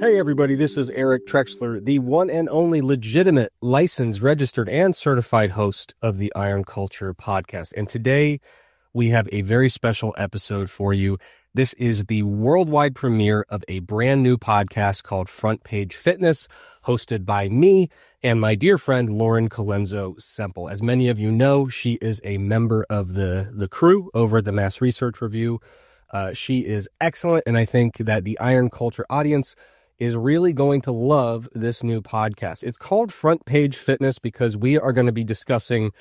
Hey everybody, this is Eric Trexler, the one and only legitimate, licensed, registered, and certified host of the Iron Culture podcast. And today we have a very special episode for you. This is the worldwide premiere of a brand new podcast called Front Page Fitness, hosted by me and my dear friend Lauren Colenso-Semple. As many of you know, she is a member of the crew over at the Mass Research Review. She is excellent, and I think that the Iron Culture audience is really going to love this new podcast. It's called Front Page Fitness because we are going to be discussing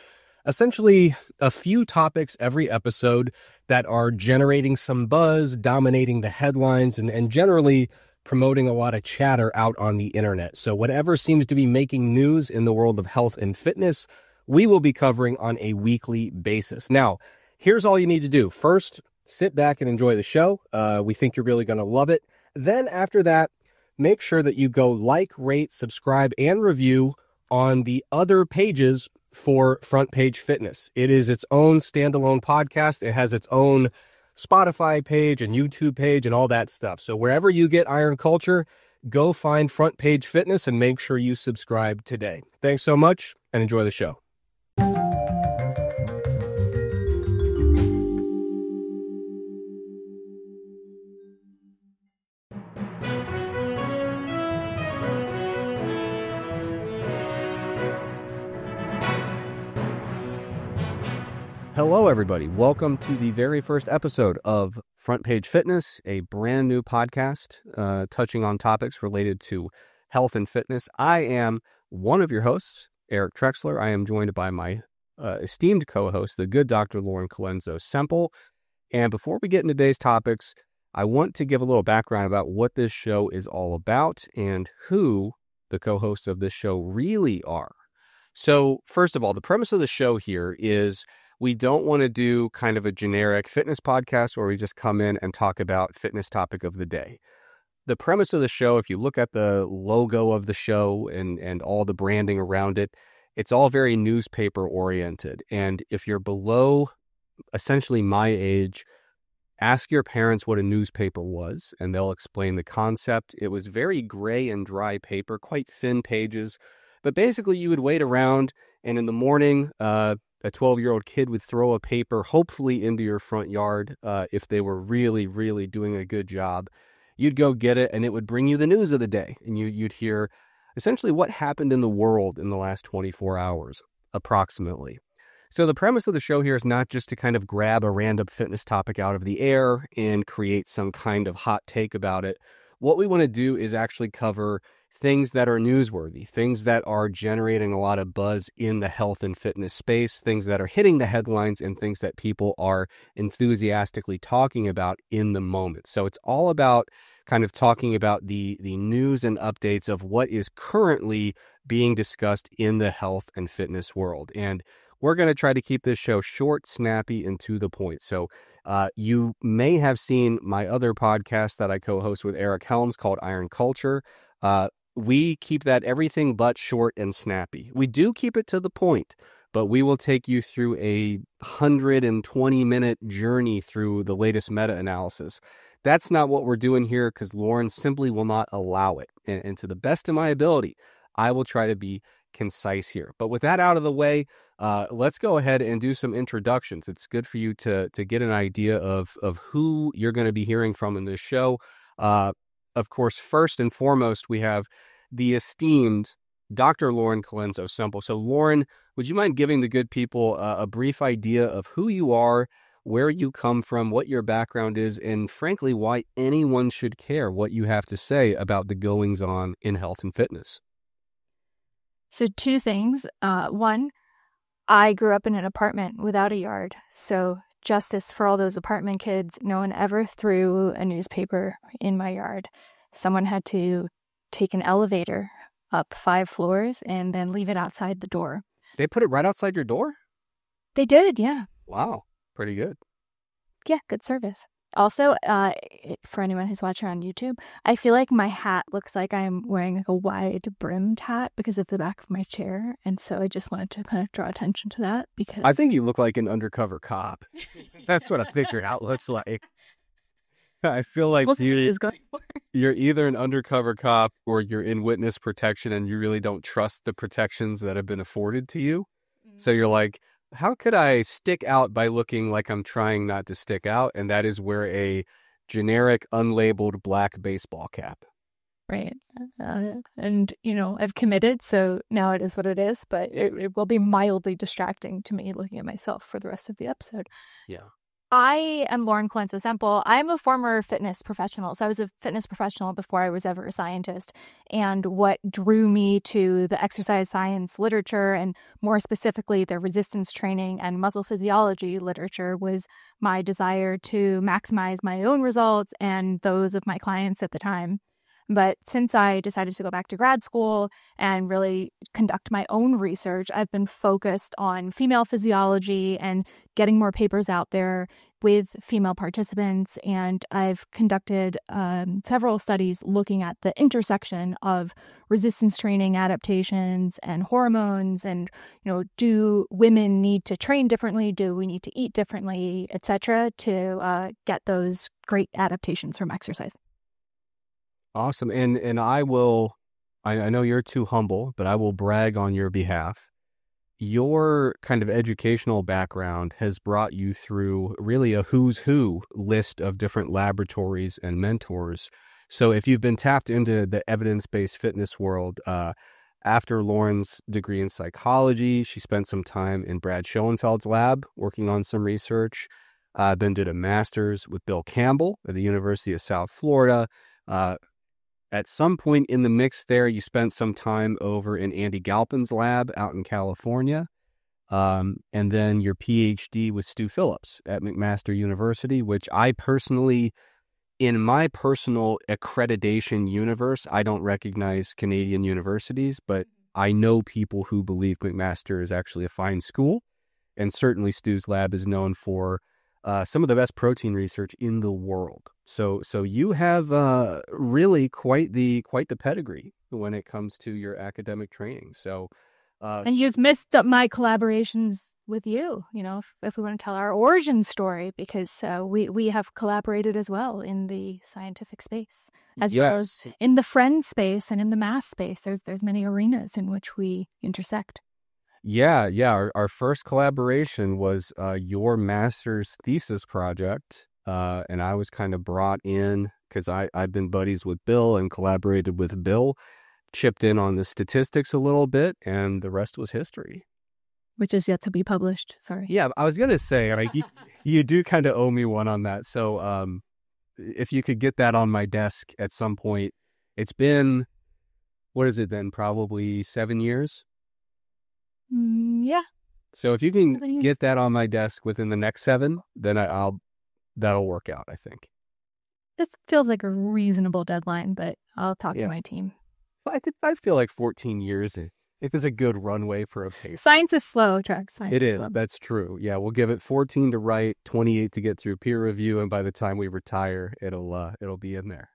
essentially a few topics every episode that are generating some buzz, dominating the headlines, and generally promoting a lot of chatter out on the internet. So whatever seems to be making news in the world of health and fitness, we will be covering on a weekly basis. Now, here's all you need to do. First, sit back and enjoy the show. We think you're really going to love it. Then after that, make sure that you go like, rate, subscribe, and review on the other pages for Front Page Fitness. It is its own standalone podcast. It has its own Spotify page and YouTube page and all that stuff. So wherever you get Iron Culture, go find Front Page Fitness and make sure you subscribe today. Thanks so much and enjoy the show. Hello, everybody. Welcome to the very first episode of Front Page Fitness, a brand new podcast touching on topics related to health and fitness. I am one of your hosts, Eric Trexler. I am joined by my esteemed co-host, the good Dr. Lauren Colenso-Semple. And before we get into today's topics, I want to give a little background about what this show is all about and who the co-hosts of this show really are. So, first of all, the premise of the show here is we don't want to do kind of a generic fitness podcast where we just come in and talk about fitness topic of the day. The premise of the show, if you look at the logo of the show and all the branding around it, it's all very newspaper oriented. And if you're below essentially my age, ask your parents what a newspaper was and they'll explain the concept. It was very gray and dry paper, quite thin pages. But basically you would wait around and in the morning, a 12-year-old kid would throw a paper, hopefully into your front yard. If they were really, really doing a good job, you'd go get it and it would bring you the news of the day. And you'd hear essentially what happened in the world in the last 24 hours, approximately. So the premise of the show here is not just to kind of grab a random fitness topic out of the air and create some kind of hot take about it. What we want to do is actually cover things that are newsworthy, things that are generating a lot of buzz in the health and fitness space, things that are hitting the headlines, and things that people are enthusiastically talking about in the moment. So it's all about kind of talking about the news and updates of what is currently being discussed in the health and fitness world. And we're going to try to keep this show short, snappy, and to the point. So you may have seen my other podcast that I co-host with Eric Helms called Iron Culture. We keep that everything but short and snappy. We do keep it to the point, but we will take you through a 120-minute journey through the latest meta-analysis. That's not what we're doing here because Lauren simply will not allow it. And to the best of my ability, I will try to be concise here. But with that out of the way, let's go ahead and do some introductions. It's good for you to get an idea of who you're going to be hearing from in this show. Of course, first and foremost, we have the esteemed Dr. Lauren Colenso-Semple. So, Lauren, would you mind giving the good people a brief idea of who you are, where you come from, what your background is, and frankly, why anyone should care what you have to say about the goings-on in health and fitness? So, two things. One, I grew up in an apartment without a yard. So, justice for all those apartment kids. No one ever threw a newspaper in my yard. Someone had to take an elevator up 5 floors and then leave it outside the door. They put it right outside your door? They did, yeah. Wow, pretty good. Yeah, good service. Also, for anyone who's watching on YouTube, I feel like my hat looks like I'm wearing like a wide brimmed hat because of the back of my chair. And so I just wanted to kind of draw attention to that because I think you look like an undercover cop. That's what I think your hat looks like. I feel like We'll see what it is going for. you're either an undercover cop or you're in witness protection and you really don't trust the protections that have been afforded to you. So you're like, how could I stick out by looking like I'm trying not to stick out? And that is wear a generic, unlabeled black baseball cap. Right. And, I've committed, so now it is what it is, but it will be mildly distracting to me looking at myself for the rest of the episode. Yeah. I am Lauren Colenso-Semple. I'm a former fitness professional. So I was a fitness professional before I was ever a scientist. And what drew me to the exercise science literature, and more specifically the resistance training and muscle physiology literature, was my desire to maximize my own results and those of my clients at the time. But since I decided to go back to grad school and really conduct my own research, I've been focused on female physiology and getting more papers out there with female participants. And I've conducted several studies looking at the intersection of resistance training adaptations and hormones. And, do women need to train differently? Do we need to eat differently, et cetera, to get those great adaptations from exercise? Awesome. And I know you're too humble, but I will brag on your behalf. Your kind of educational background has brought you through really a who's who list of different laboratories and mentors. So if you've been tapped into the evidence-based fitness world, after Lauren's degree in psychology, she spent some time in Brad Schoenfeld's lab working on some research, then did a master's with Bill Campbell at the University of South Florida. At some point in the mix there, you spent some time over in Andy Galpin's lab out in California. And then your PhD with Stu Phillips at McMaster University, which I personally, in my personal accreditation universe, I don't recognize Canadian universities, but I know people who believe McMaster is actually a fine school. And certainly Stu's lab is known for some of the best protein research in the world. So you have really quite the pedigree when it comes to your academic training. So, and you've missed up my collaborations with you. If we want to tell our origin story, because we have collaborated as well in the scientific space, as well as in the friend space and in the mass space. There's many arenas in which we intersect. Yeah. Our first collaboration was your master's thesis project. And I was kind of brought in because I've been buddies with Bill and collaborated with Bill, chipped in on the statistics a little bit, and the rest was history. Which is yet to be published. Sorry. Yeah, I was going to say, like, you do kind of owe me one on that. So if you could get that on my desk at some point. It's been, what has it been? Probably 7 years? Yeah. So if you can get that on my desk within the next 7, then that'll work out, I think. This feels like a reasonable deadline, but I'll talk to my team. I feel like 14 years is a good runway for a paper. Science is slow, Trex. It is. That's true. Yeah, we'll give it 14 to write, 28 to get through peer review, and by the time we retire, it'll be in there.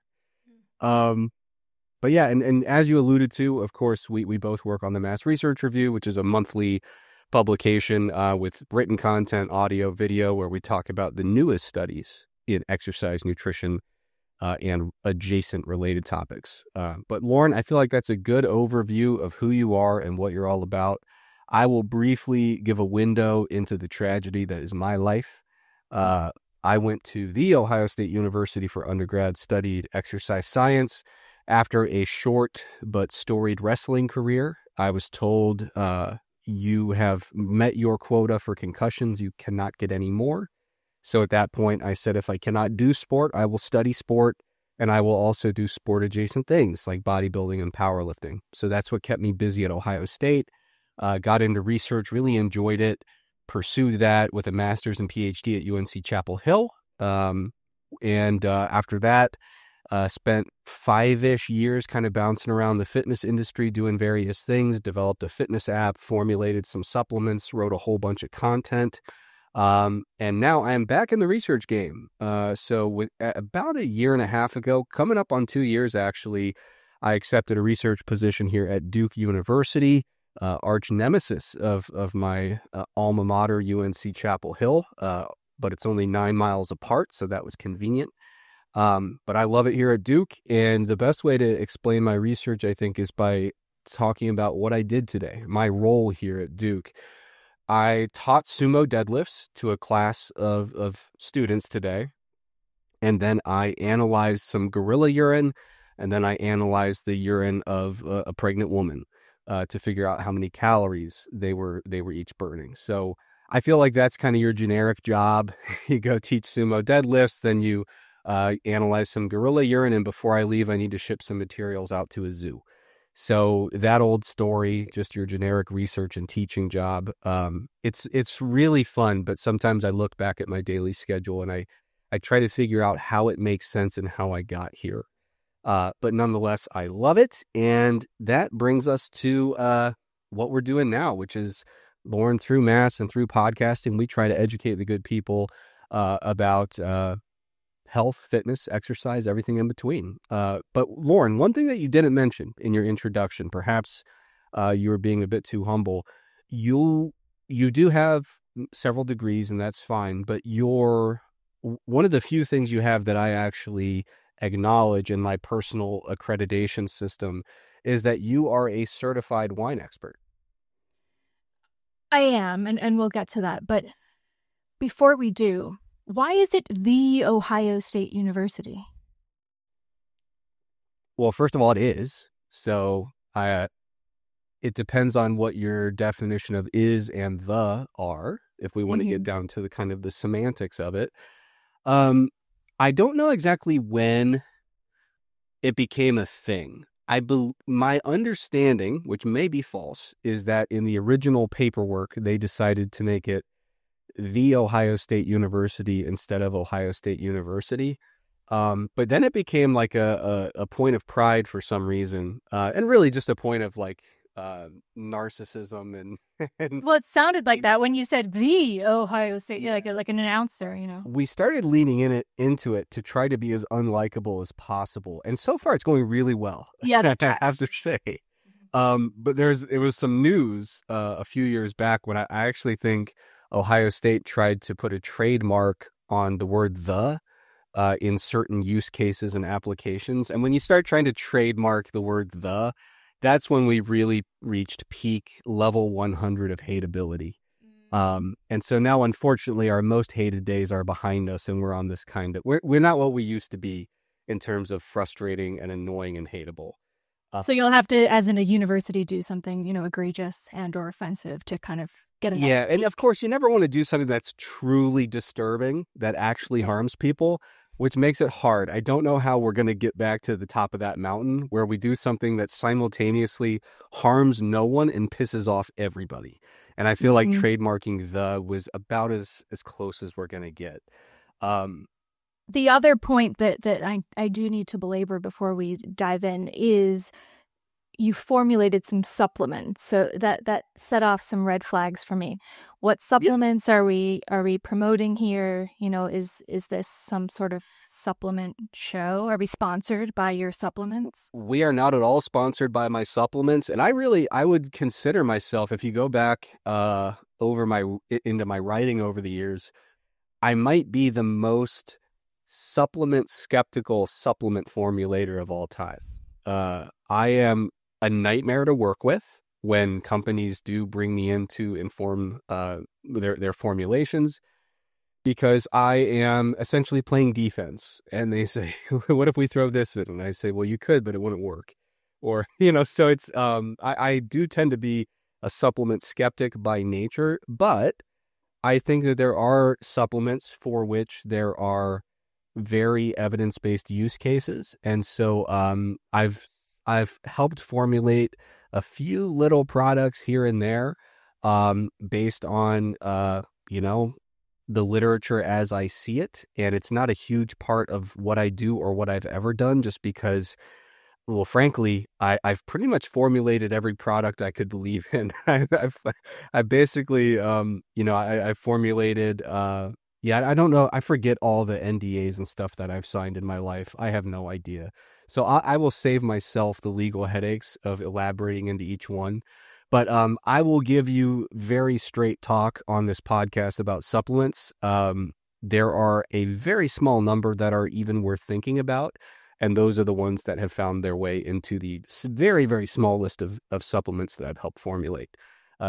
But yeah, and as you alluded to, of course, we both work on the Mass Research Review, which is a monthly publication with written content, audio, video, where we talk about the newest studies in exercise, nutrition, and adjacent related topics. But Lauren, I feel like that's a good overview of who you are and what you're all about. I will briefly give a window into the tragedy that is my life. I went to the Ohio State University for undergrad, studied exercise science. After a short but storied wrestling career, I was told, you have met your quota for concussions. You cannot get any more. So at that point, I said, if I cannot do sport, I will study sport, and I will also do sport adjacent things like bodybuilding and powerlifting. So that's what kept me busy at Ohio State. Got into research, really enjoyed it, pursued that with a master's and PhD at UNC Chapel Hill. And after that, spent 5-ish years kind of bouncing around the fitness industry, doing various things, developed a fitness app, formulated some supplements, wrote a whole bunch of content. And now I am back in the research game. So about a year and a half ago, coming up on 2 years, actually, I accepted a research position here at Duke University, arch nemesis of my alma mater, UNC Chapel Hill. But it's only 9 miles apart, so that was convenient. But I love it here at Duke. And the best way to explain my research, I think, is by talking about what I did today, my role here at Duke. I taught sumo deadlifts to a class of students today. And then I analyzed some gorilla urine, and then I analyzed the urine of a pregnant woman to figure out how many calories they were each burning. So I feel like that's kind of your generic job. You go teach sumo deadlifts, then you analyze some gorilla urine, and before I leave, I need to ship some materials out to a zoo. So that old story, just your generic research and teaching job. It's really fun, but sometimes I look back at my daily schedule and I try to figure out how it makes sense and how I got here. But nonetheless, I love it. And that brings us to what we're doing now, which is Lauren, through Mass and through podcasting, we try to educate the good people about health, fitness, exercise, everything in between. But Lauren, one thing that you didn't mention in your introduction, perhaps you were being a bit too humble. You do have several degrees, and that's fine. But one of the few things you have that I actually acknowledge in my personal accreditation system is that you are a certified wine expert. I am, and we'll get to that. But before we do, why is it the Ohio State University? Well, first of all, it is. So it depends on what your definition of is and the are, if we want to get down to the kind of the semantics of it. I don't know exactly when it became a thing. My understanding, which may be false, is that in the original paperwork, they decided to make it the Ohio State University instead of Ohio State University. But then it became like a point of pride for some reason, and really just a point of like narcissism and well, it sounded like that when you said the Ohio State, like an announcer, you know. We started leaning into it to try to be as unlikable as possible, and so far it's going really well. Yeah, I have to say. But it was some news a few years back when I actually think Ohio State tried to put a trademark on the word "the" in certain use cases and applications, and when you start trying to trademark the word "the," that's when we really reached peak level 100 of hateability. And so now, unfortunately, our most hated days are behind us, and we're on this kind of, we're not what we used to be in terms of frustrating and annoying and hateable. So you'll have to, as in a university, do something, egregious and or offensive to kind of get it. Yeah. And of course, you never want to do something that's truly disturbing that actually harms people, which makes it hard. I don't know how we're going to get back to the top of that mountain where we do something that simultaneously harms no one and pisses off everybody. And I feel like trademarking "the" was about as close as we're going to get. The other point that I do need to belabor before we dive in is you formulated some supplements. So that set off some red flags for me. What supplements are we promoting here? Is this some sort of supplement show? Are we sponsored by your supplements? We are not at all sponsored by my supplements. And I would consider myself, if you go back into my writing over the years, I might be the most supplement skeptical supplement formulator of all time. I am a nightmare to work with when companies do bring me in to inform their formulations, because I am essentially playing defense. And they say, what if we throw this in? And I say, well, you could, but it wouldn't work. Or, so it's, I do tend to be a supplement skeptic by nature, but I think that there are supplements for which there are very evidence-based use cases. And so I've helped formulate a few little products here and there based on, the literature as I see it. And it's not a huge part of what I do or what I've ever done, just because, well, frankly, I've pretty much formulated every product I could believe in. I basically, I formulated, I don't know. I forget all the NDAs and stuff that I've signed in my life. I have no idea. So I will save myself the legal headaches of elaborating into each one. But I will give you very straight talk on this podcast about supplements. There are a very small number that are even worth thinking about, and those are the ones that have found their way into the very, very small list of supplements that I've helped formulate.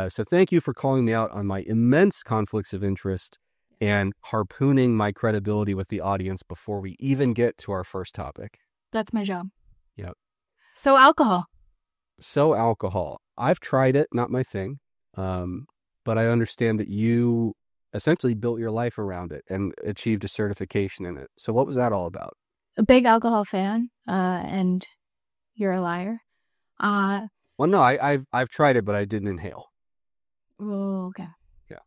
So thank you for calling me out on my immense conflicts of interest and harpooning my credibility with the audience before we even get to our first topic. That's my job. Yep. So alcohol. I've tried it, not my thing. But I understand that you essentially built your life around it and achieved a certification in it. So what was that all about? A big alcohol fan, and you're a liar. Well, no, I've tried it, but I didn't inhale. Oh, okay. Yeah.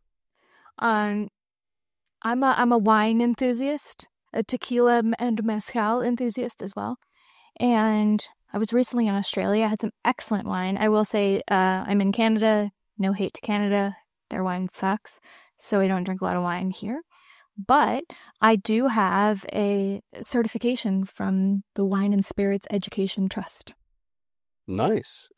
I'm a wine enthusiast, a tequila and mezcal enthusiast as well. And I was recently in Australia. I had some excellent wine. I will say I'm in Canada. No hate to Canada. Their wine sucks. So I don't drink a lot of wine here. But I do have a certification from the Wine and Spirits Education Trust. Nice.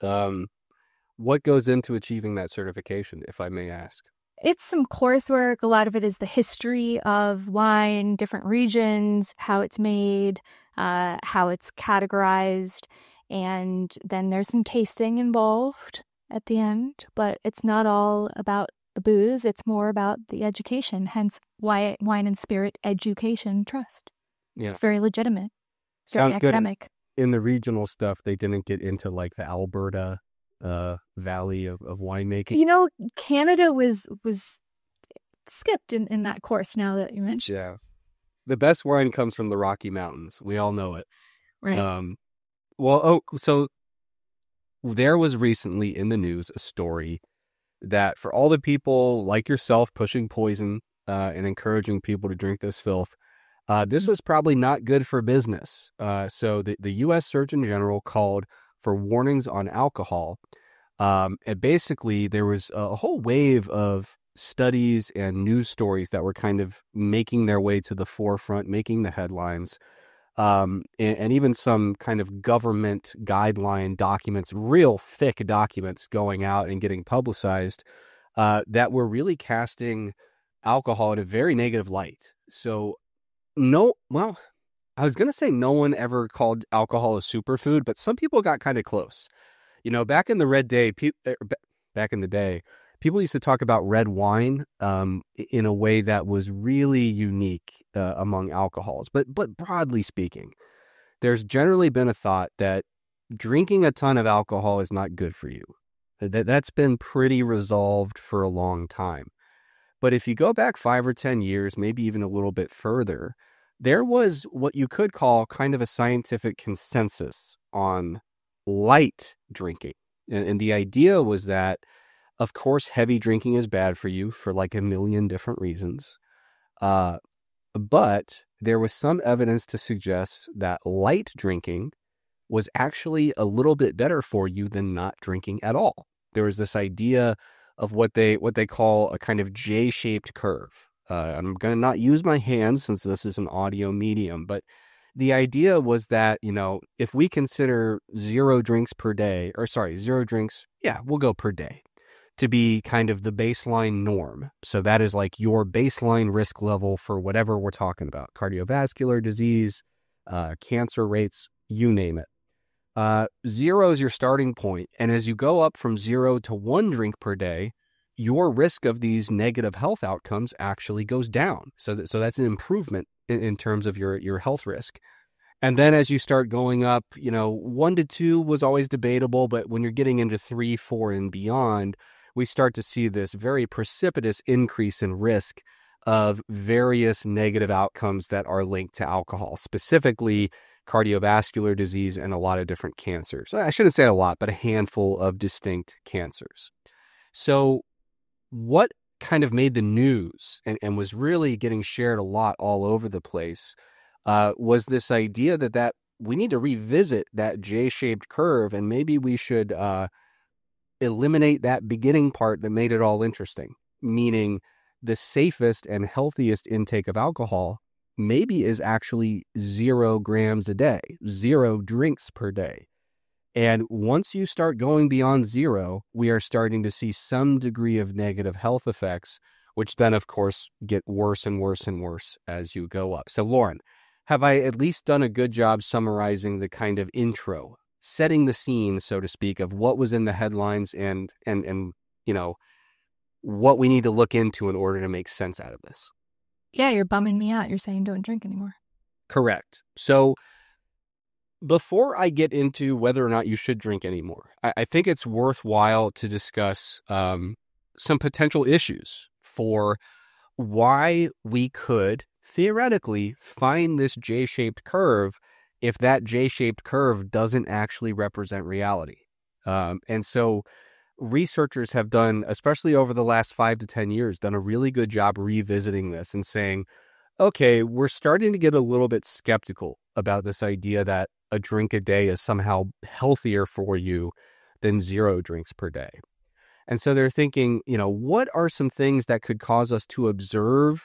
What goes into achieving that certification, if I may ask? It's some coursework. A lot of it is the history of wine, different regions, how it's made, how it's categorized, and then there's some tasting involved at the end. But it's not all about the booze. It's more about the education, hence why Wine and Spirit Education Trust. Yeah. It's very legitimate, very academic. Good. In the regional stuff, they didn't get into like the Alberta valley of winemaking. You know, Canada was skipped in that course now that you mentioned. Yeah. The best wine comes from the Rocky Mountains. We all know it. Right. So there was recently in the news a story that for all the people like yourself pushing poison and encouraging people to drink this filth, this was probably not good for business. So the U.S. Surgeon General called for warnings on alcohol. And basically, there was a whole wave of studies and news stories that were kind of making their way to the forefront, making the headlines, and even some kind of government guideline documents, real thick documents going out and getting publicized that were really casting alcohol in a very negative light. So I was going to say no one ever called alcohol a superfood, but some people got kind of close. You know, back in the day, people used to talk about red wine in a way that was really unique among alcohols. But broadly speaking, there's generally been a thought that drinking a ton of alcohol is not good for you. That's been pretty resolved for a long time. But if you go back 5 or 10 years, maybe even a little bit further, there was what you could call kind of a scientific consensus on light drinking. And the idea was that, of course, heavy drinking is bad for you for like a million different reasons. But there was some evidence to suggest that light drinking was actually a little bit better for you than not drinking at all. There was this idea of what they call a kind of J-shaped curve. I'm going to not use my hands since this is an audio medium, but the idea was that, you know, if we consider 0 drinks per day, we'll go per day, to be kind of the baseline norm. So that is like your baseline risk level for whatever we're talking about, cardiovascular disease, cancer rates, you name it. 0 is your starting point. And as you go up from 0 to 1 drink per day, your risk of these negative health outcomes actually goes down. So that's an improvement in terms of your health risk. And then as you start going up, 1 to 2 was always debatable, but when you're getting into 3, 4, and beyond, we start to see this very precipitous increase in risk of various negative outcomes that are linked to alcohol, specifically cardiovascular disease and a lot of different cancers. I shouldn't say a lot, but a handful of distinct cancers. So what kind of made the news and was really getting shared a lot all over the place was this idea that we need to revisit that J-shaped curve, and maybe we should eliminate that beginning part that made it all interesting, meaning the safest and healthiest intake of alcohol maybe is actually 0 grams a day, 0 drinks per day. And once you start going beyond 0, we are starting to see some degree of negative health effects, which then, of course, get worse and worse and worse as you go up. So, Lauren, have I at least done a good job summarizing the kind of intro, setting the scene, so to speak, of what was in the headlines and what we need to look into in order to make sense out of this? Yeah, you're bumming me out. You're saying don't drink anymore. Correct. So before I get into whether or not you should drink anymore, I think it's worthwhile to discuss some potential issues for why we could theoretically find this J-shaped curve if that J-shaped curve doesn't actually represent reality. And so researchers have done, especially over the last 5 to 10 years, done a really good job revisiting this and saying, okay, we're starting to get a little bit skeptical about this idea that a drink a day is somehow healthier for you than 0 drinks per day. And so they're thinking, what are some things that could cause us to observe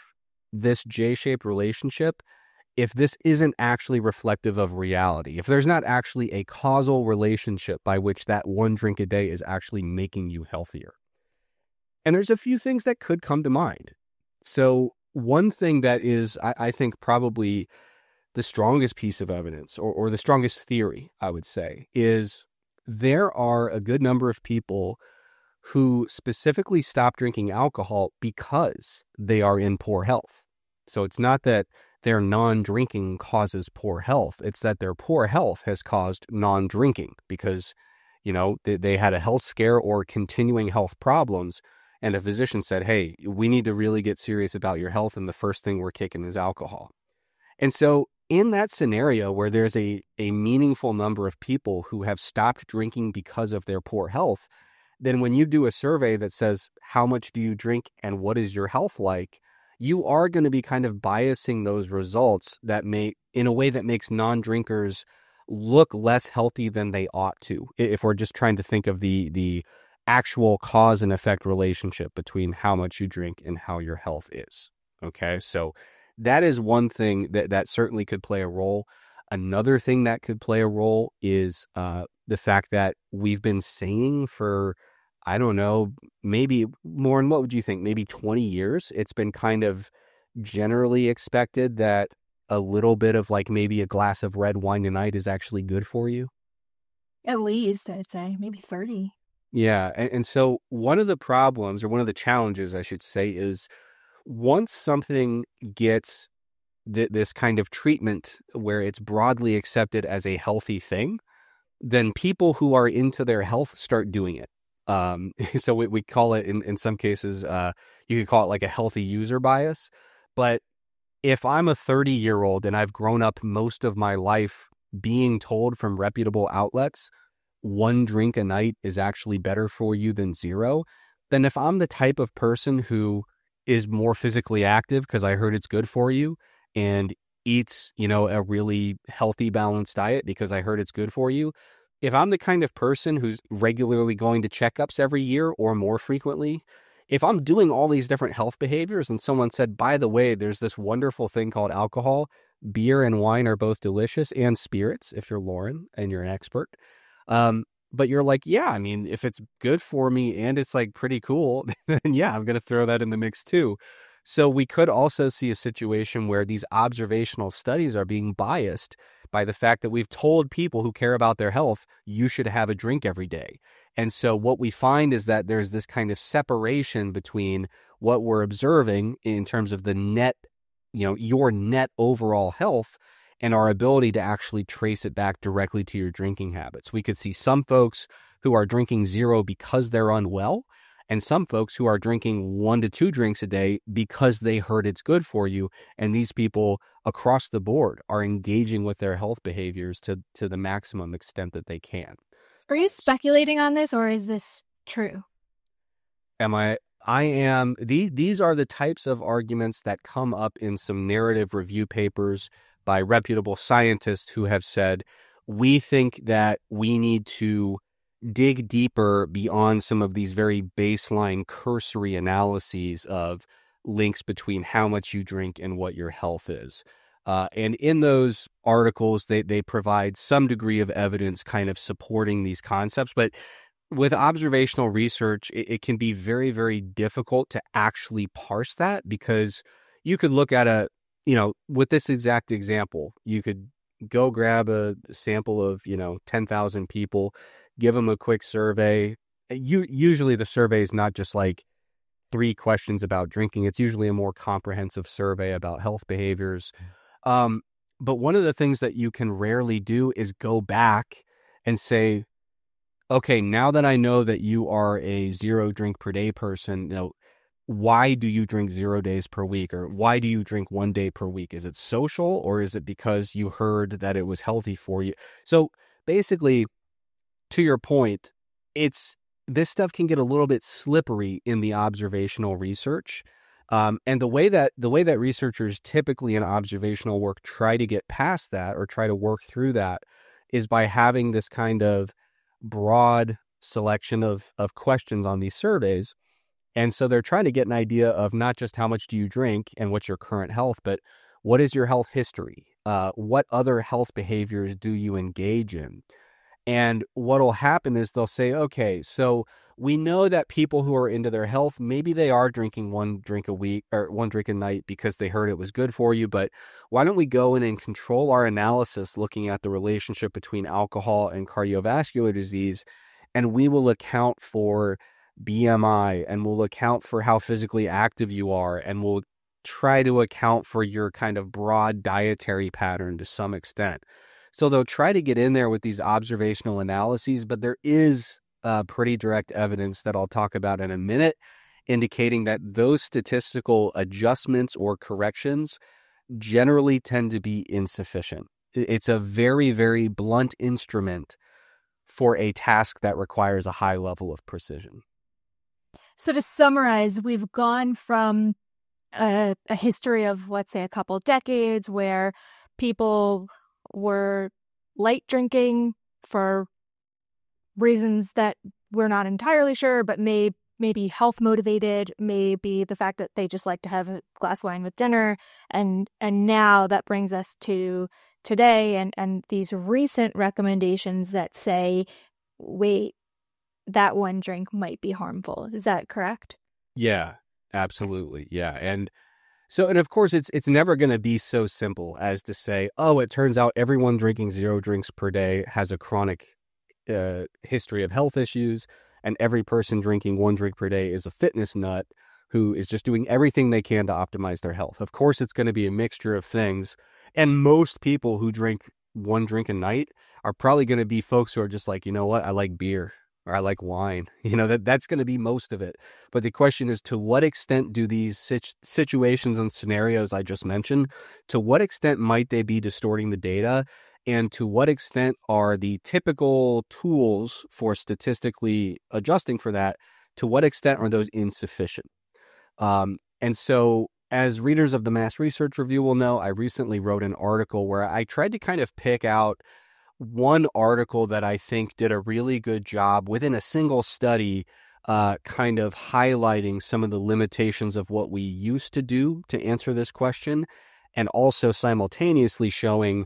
this J-shaped relationship if this isn't actually reflective of reality, if there's not actually a causal relationship by which that 1 drink a day is actually making you healthier? And there's a few things that could come to mind. So one thing that is, I think, probably the strongest piece of evidence or the strongest theory, I would say, is there are a good number of people who specifically stop drinking alcohol because they are in poor health. So it's not that their non-drinking causes poor health. It's that their poor health has caused non-drinking because, they had a health scare or continuing health problems. And a physician said, hey, we need to really get serious about your health. And the first thing we're kicking is alcohol. And so in that scenario where there's a meaningful number of people who have stopped drinking because of their poor health, then when you do a survey that says, how much do you drink and what is your health like, you are going to be kind of biasing those results in a way that makes non-drinkers look less healthy than they ought to, if we're just trying to think of the actual cause and effect relationship between how much you drink and how your health is. Okay, so that is one thing that certainly could play a role. Another thing that could play a role is the fact that we've been saying for, I don't know, maybe, Lauren, what would you think? Maybe 20 years? It's been kind of generally expected that a little bit of maybe a glass of red wine a night is actually good for you. At least, I'd say, maybe 30. Yeah. And so one of the problems, or one of the challenges, I should say, is once something gets this kind of treatment where it's broadly accepted as a healthy thing, then people who are into their health start doing it. So we call it in some cases, you could call it like a healthy user bias. But if I'm a 30-year-old and I've grown up most of my life being told from reputable outlets, 1 drink a night is actually better for you than 0, then if I'm the type of person who is more physically active because I heard it's good for you and eats, a really healthy, balanced diet because I heard it's good for you, if I'm the kind of person who's regularly going to checkups every year or more frequently, if I'm doing all these different health behaviors and someone said, by the way, there's this wonderful thing called alcohol, beer and wine are both delicious, and spirits, if you're Lauren and you're an expert. But you're like, yeah, I mean, if it's good for me and it's pretty cool, then yeah, I'm going to throw that in the mix too. So we could also see a situation where these observational studies are being biased by the fact that we've told people who care about their health, you should have a drink every day. And so what we find is that there's this kind of separation between what we're observing in terms of the net, your net overall health, and our ability to actually trace it back directly to your drinking habits. We could see some folks who are drinking 0 because they're unwell, and some folks who are drinking 1 to 2 drinks a day because they heard it's good for you. And these people across the board are engaging with their health behaviors to the maximum extent that they can. Are you speculating on this, or is this true? I am. These are the types of arguments that come up in some narrative review papers by reputable scientists who have said, we think that we need to dig deeper beyond some of these very baseline cursory analyses of links between how much you drink and what your health is. And in those articles, they provide some degree of evidence kind of supporting these concepts. But with observational research, it can be very, very difficult to actually parse that, because you could look at with this exact example, you could go grab a sample of, 10,000 people, give them a quick survey. Usually the survey is not just like 3 questions about drinking. It's usually a more comprehensive survey about health behaviors. But one of the things that you can rarely do is go back and say, okay, now that I know that you are a 0 drink per day person, why do you drink 0 days per week? Or why do you drink 1 day per week? Is it social, or is it because you heard that it was healthy for you? So basically, to your point, this stuff can get a little bit slippery in the observational research. And the way that researchers typically in observational work try to get past that, or try to work through that, is by having this kind of broad selection of questions on these surveys. And so they're trying to get an idea of not just how much do you drink and what's your current health, but what is your health history? What other health behaviors do you engage in? And what'll happen is they'll say, okay, so we know that people who are into their health, maybe they are drinking 1 drink a week or 1 drink a night because they heard it was good for you. But why don't we go in and control our analysis looking at the relationship between alcohol and cardiovascular disease? And we will account for BMI, and we'll account for how physically active you are, and we'll try to account for your kind of broad dietary pattern to some extent. So they'll try to get in there with these observational analyses, but there is pretty direct evidence that I'll talk about in a minute, indicating that those statistical adjustments or corrections generally tend to be insufficient. It's a very, very blunt instrument for a task that requires a high level of precision. So to summarize, we've gone from a history of, let's say, a couple decades where people were light drinking for reasons that we're not entirely sure, but maybe health motivated, maybe the fact that they just like to have a glass of wine with dinner. And now that brings us to today and these recent recommendations that say, wait, that 1 drink might be harmful. Is that correct? Yeah, absolutely. Yeah. And of course, it's never going to be so simple as to say, oh, it turns out everyone drinking 0 drinks per day has a chronic history of health issues, and every person drinking 1 drink per day is a fitness nut who is just doing everything they can to optimize their health. Of course, it's going to be a mixture of things, and most people who drink 1 drink a night are probably going to be folks who are just like, you know what, I like beer, or I like wine. That's going to be most of it. But the question is, to what extent do these situations and scenarios I just mentioned, to what extent might they be distorting the data? And to what extent are the typical tools for statistically adjusting for that, to what extent are those insufficient? And so, as readers of the Mass Research Review will know, I recently wrote an article where I tried to kind of pick out one article that I think did a really good job within a single study, kind of highlighting some of the limitations of what we used to do to answer this question, and also simultaneously showing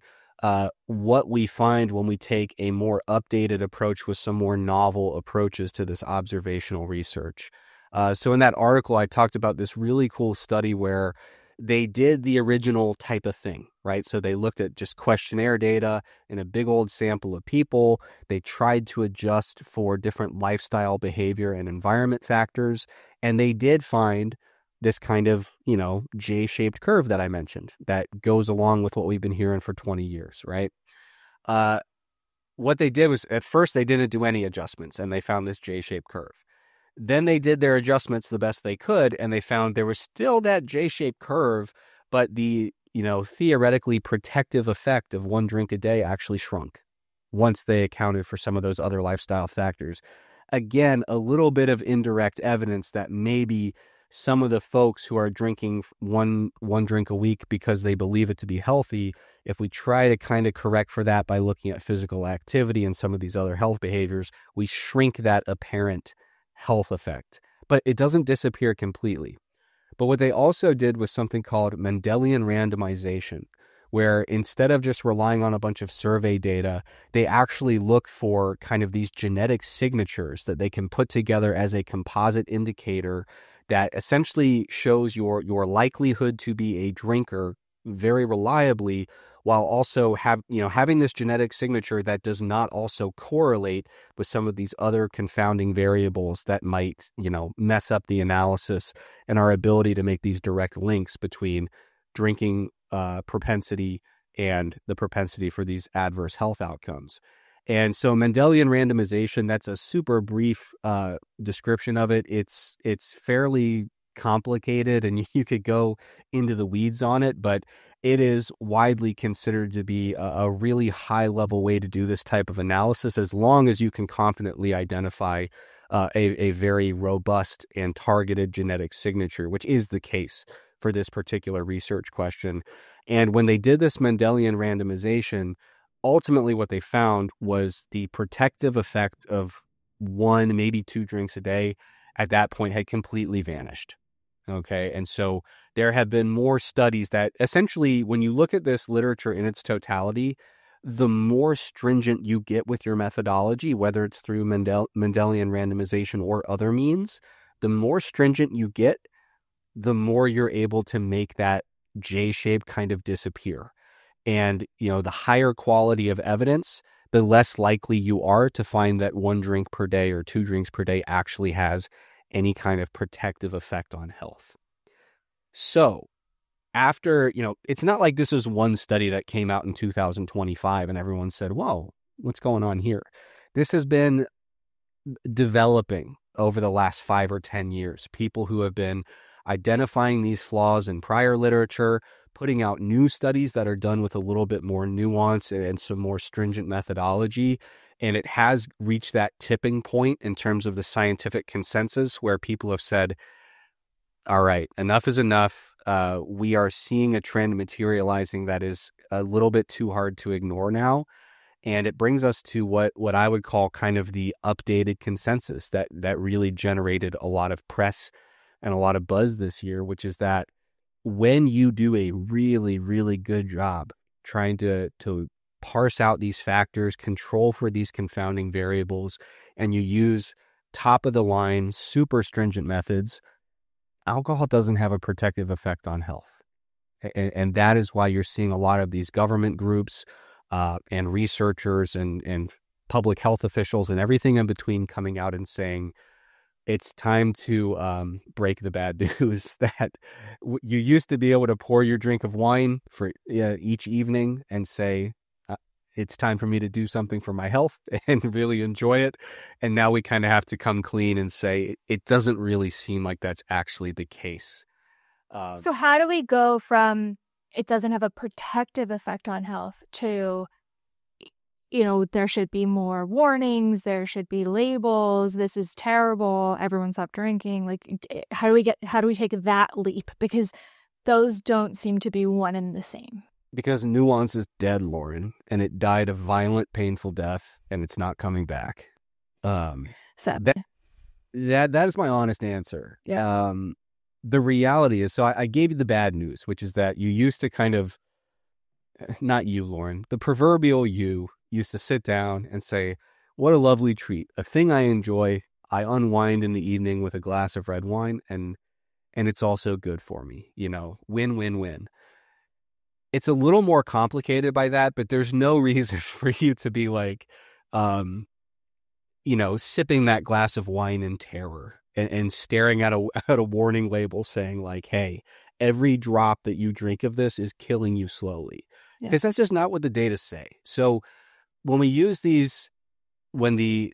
what we find when we take a more updated approach with some more novel approaches to this observational research. So in that article, I talked about this really cool study where they did the original type of thing, right? So they looked at just questionnaire data in a big old sample of people. They tried to adjust for different lifestyle, behavior, and environment factors. And they did find this kind of, J-shaped curve that I mentioned that goes along with what we've been hearing for 20 years, right? What they did was, at first, they didn't do any adjustments, and they found this J-shaped curve. Then they did their adjustments the best they could, and they found there was still that J-shaped curve, but the, theoretically protective effect of 1 drink a day actually shrunk once they accounted for some of those other lifestyle factors. Again, a little bit of indirect evidence that maybe some of the folks who are drinking one drink a week because they believe it to be healthy, if we try to kind of correct for that by looking at physical activity and some of these other health behaviors, we shrink that apparent health effect, but it doesn't disappear completely. But what they also did was something called Mendelian randomization, where instead of just relying on a bunch of survey data, they actually look for kind of these genetic signatures that they can put together as a composite indicator that essentially shows your likelihood to be a drinker very reliably, while also having this genetic signature that does not also correlate with some of these other confounding variables that might, mess up the analysis and our ability to make these direct links between drinking propensity and the propensity for these adverse health outcomes. And so Mendelian randomization, that's a super brief description of it. It's fairly complicated and you could go into the weeds on it, but it is widely considered to be a really high level way to do this type of analysis, as long as you can confidently identify a very robust and targeted genetic signature, which is the case for this particular research question. And when they did this Mendelian randomization, ultimately what they found was the protective effect of 1, maybe 2 drinks a day at that point had completely vanished. Okay. And so there have been more studies that essentially, when you look at this literature in its totality, the more stringent you get with your methodology, whether it's through Mendelian randomization or other means, the more stringent you get, the more you're able to make that J shape kind of disappear. And, the higher quality of evidence, the less likely you are to find that 1 drink per day or 2 drinks per day actually has any kind of protective effect on health. So after, it's not like this was one study that came out in 2025 and everyone said, whoa, what's going on here? This has been developing over the last 5 or 10 years. People who have been identifying these flaws in prior literature, putting out new studies that are done with a little bit more nuance and some more stringent methodology. And it has reached that tipping point in terms of the scientific consensus where people have said, all right, enough is enough. We are seeing a trend materializing that is a little bit too hard to ignore now. And it brings us to what I would call kind of the updated consensus that really generated a lot of press and a lot of buzz this year, which is that when you do a really, really good job trying to parse out these factors, control for these confounding variables, and you use top of the line, super stringent methods, alcohol doesn't have a protective effect on health. And that is why you're seeing a lot of these government groups and researchers and public health officials and everything in between coming out and saying, it's time to break the bad news that you used to be able to pour your drink of wine for each evening and say, it's time for me to do something for my health and really enjoy it. And now we kind of have to come clean and say, it doesn't really seem like that's actually the case. So how do we go from it doesn't have a protective effect on health to, there should be more warnings, there should be labels, this is terrible, everyone stop drinking. Like, how do we take that leap? Because those don't seem to be one and the same. Because nuance is dead, Lauren, and it died a violent, painful death, and it's not coming back. That is my honest answer. Yeah. The reality is, so I gave you the bad news, which is that you used to kind of, not you, Lauren, the proverbial you used to sit down and say, what a lovely treat, a thing I enjoy. I unwind in the evening with a glass of red wine, and it's also good for me. Win, win, win. It's a little more complicated by that, but there's no reason for you to be like, sipping that glass of wine in terror and staring at a warning label saying like, hey, every drop that you drink of this is killing you slowly. Because that's just not what the data say. So when we use these, when the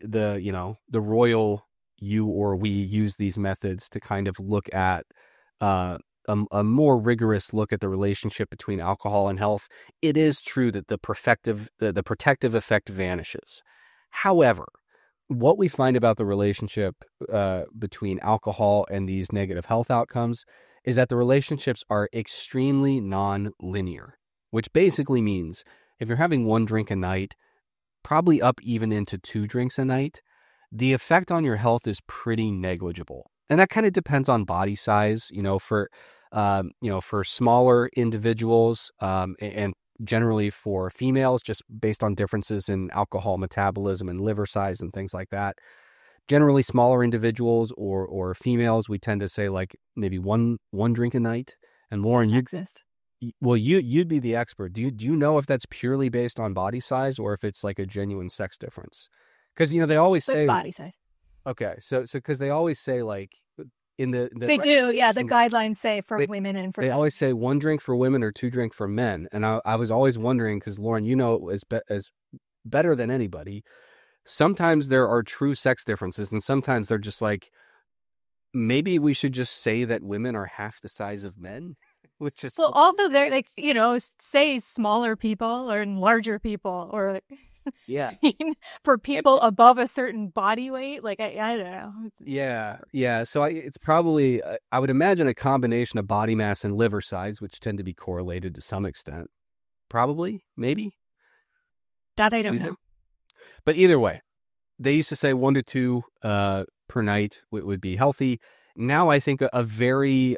royal you or we use these methods to kind of look at a more rigorous look at the relationship between alcohol and health, it is true that the protective effect vanishes. However, what we find about the relationship between alcohol and these negative health outcomes is that the relationships are extremely non-linear, which basically means if you're having 1 drink a night, probably up even into 2 drinks a night, the effect on your health is pretty negligible. And that kind of depends on body size, for smaller individuals, and generally for females, just based on differences in alcohol metabolism and liver size and things like that. Generally, smaller individuals or females, we tend to say like maybe one drink a night. And Lauren, you'd be the expert. Do you know if that's purely based on body size or if it's like a genuine sex difference? Because they always say body size. Okay, so because they always say like in the they do, yeah. The guidelines say for women and for they men. always say 1 drink for women or 2 drink for men, and I was always wondering because Lauren, as better than anybody. Sometimes there are true sex differences, and sometimes they're just like maybe we should just say that women are half the size of men, which is also they're like say smaller people or larger people or. Yeah. For people above a certain body weight, like I don't know. Yeah. So it's probably I would imagine a combination of body mass and liver size, which tend to be correlated to some extent. Probably, maybe. That I don't know. But either way, they used to say 1 to 2 per night would be healthy. Now I think a very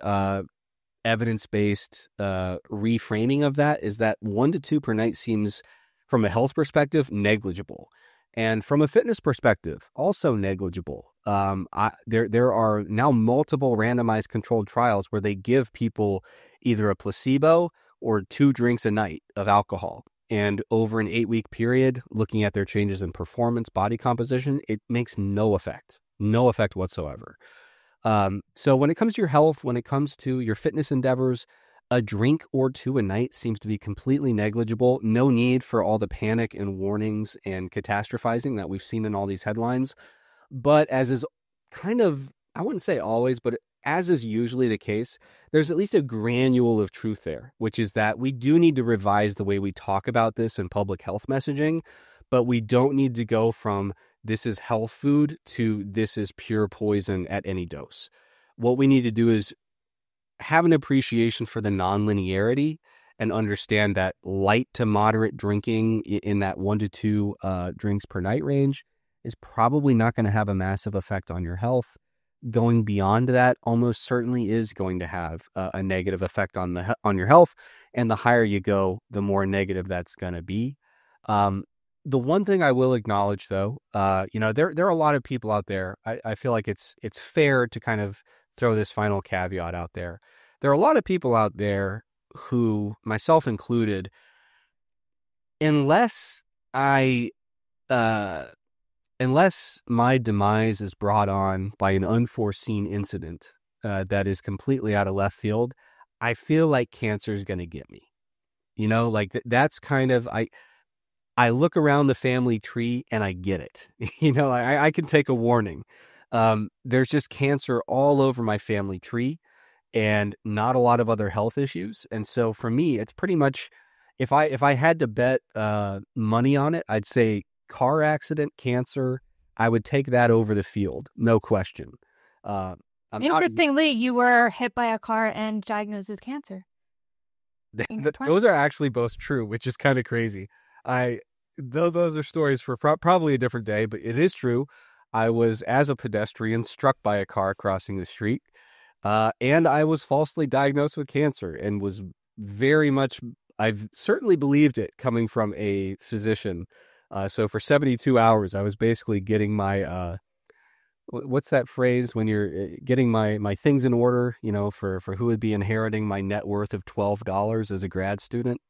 evidence-based reframing of that is that 1 to 2 per night seems, from a health perspective, negligible. And from a fitness perspective, also negligible. There are now multiple randomized controlled trials where they give people either a placebo or 2 drinks a night of alcohol. And over an 8-week period, looking at their changes in performance, body composition, it makes no effect whatsoever. So when it comes to your health, when it comes to your fitness endeavors, a drink or 2 a night seems to be completely negligible. No need for all the panic and warnings and catastrophizing that we've seen in all these headlines. But as is kind of, I wouldn't say always, but as is usually the case, there's at least a granule of truth there, which is that we do need to revise the way we talk about this in public health messaging, but we don't need to go from this is health food to this is pure poison at any dose. What we need to do is have an appreciation for the nonlinearity and understand that light to moderate drinking in that 1 to 2 drinks per night range is probably not going to have a massive effect on your health. Going beyond that almost certainly is going to have a negative effect on your health, and the higher you go, the more negative that's going to be. The one thing I will acknowledge, though, there are a lot of people out there. I feel like it's fair to kind of throw this final caveat out there. There are a lot of people out there who, myself included, unless my demise is brought on by an unforeseen incident that is completely out of left field, I feel like cancer is going to get me. That's kind of, I look around the family tree and I get it. I can take a warning. There's just cancer all over my family tree and not a lot of other health issues. And so for me, it's pretty much, if I had to bet money on it, I'd say car accident, cancer, I would take that over the field. No question. Interestingly, you were hit by a car and diagnosed with cancer. Those are actually both true, which is kind of crazy. Those are stories for probably a different day, but it is true. I was, as a pedestrian, struck by a car crossing the street, and I was falsely diagnosed with cancer and was very much, I've certainly believed it coming from a physician. So for 72 hours, I was basically getting my, what's that phrase when you're getting my things in order, for who would be inheriting my net worth of $12 as a grad student.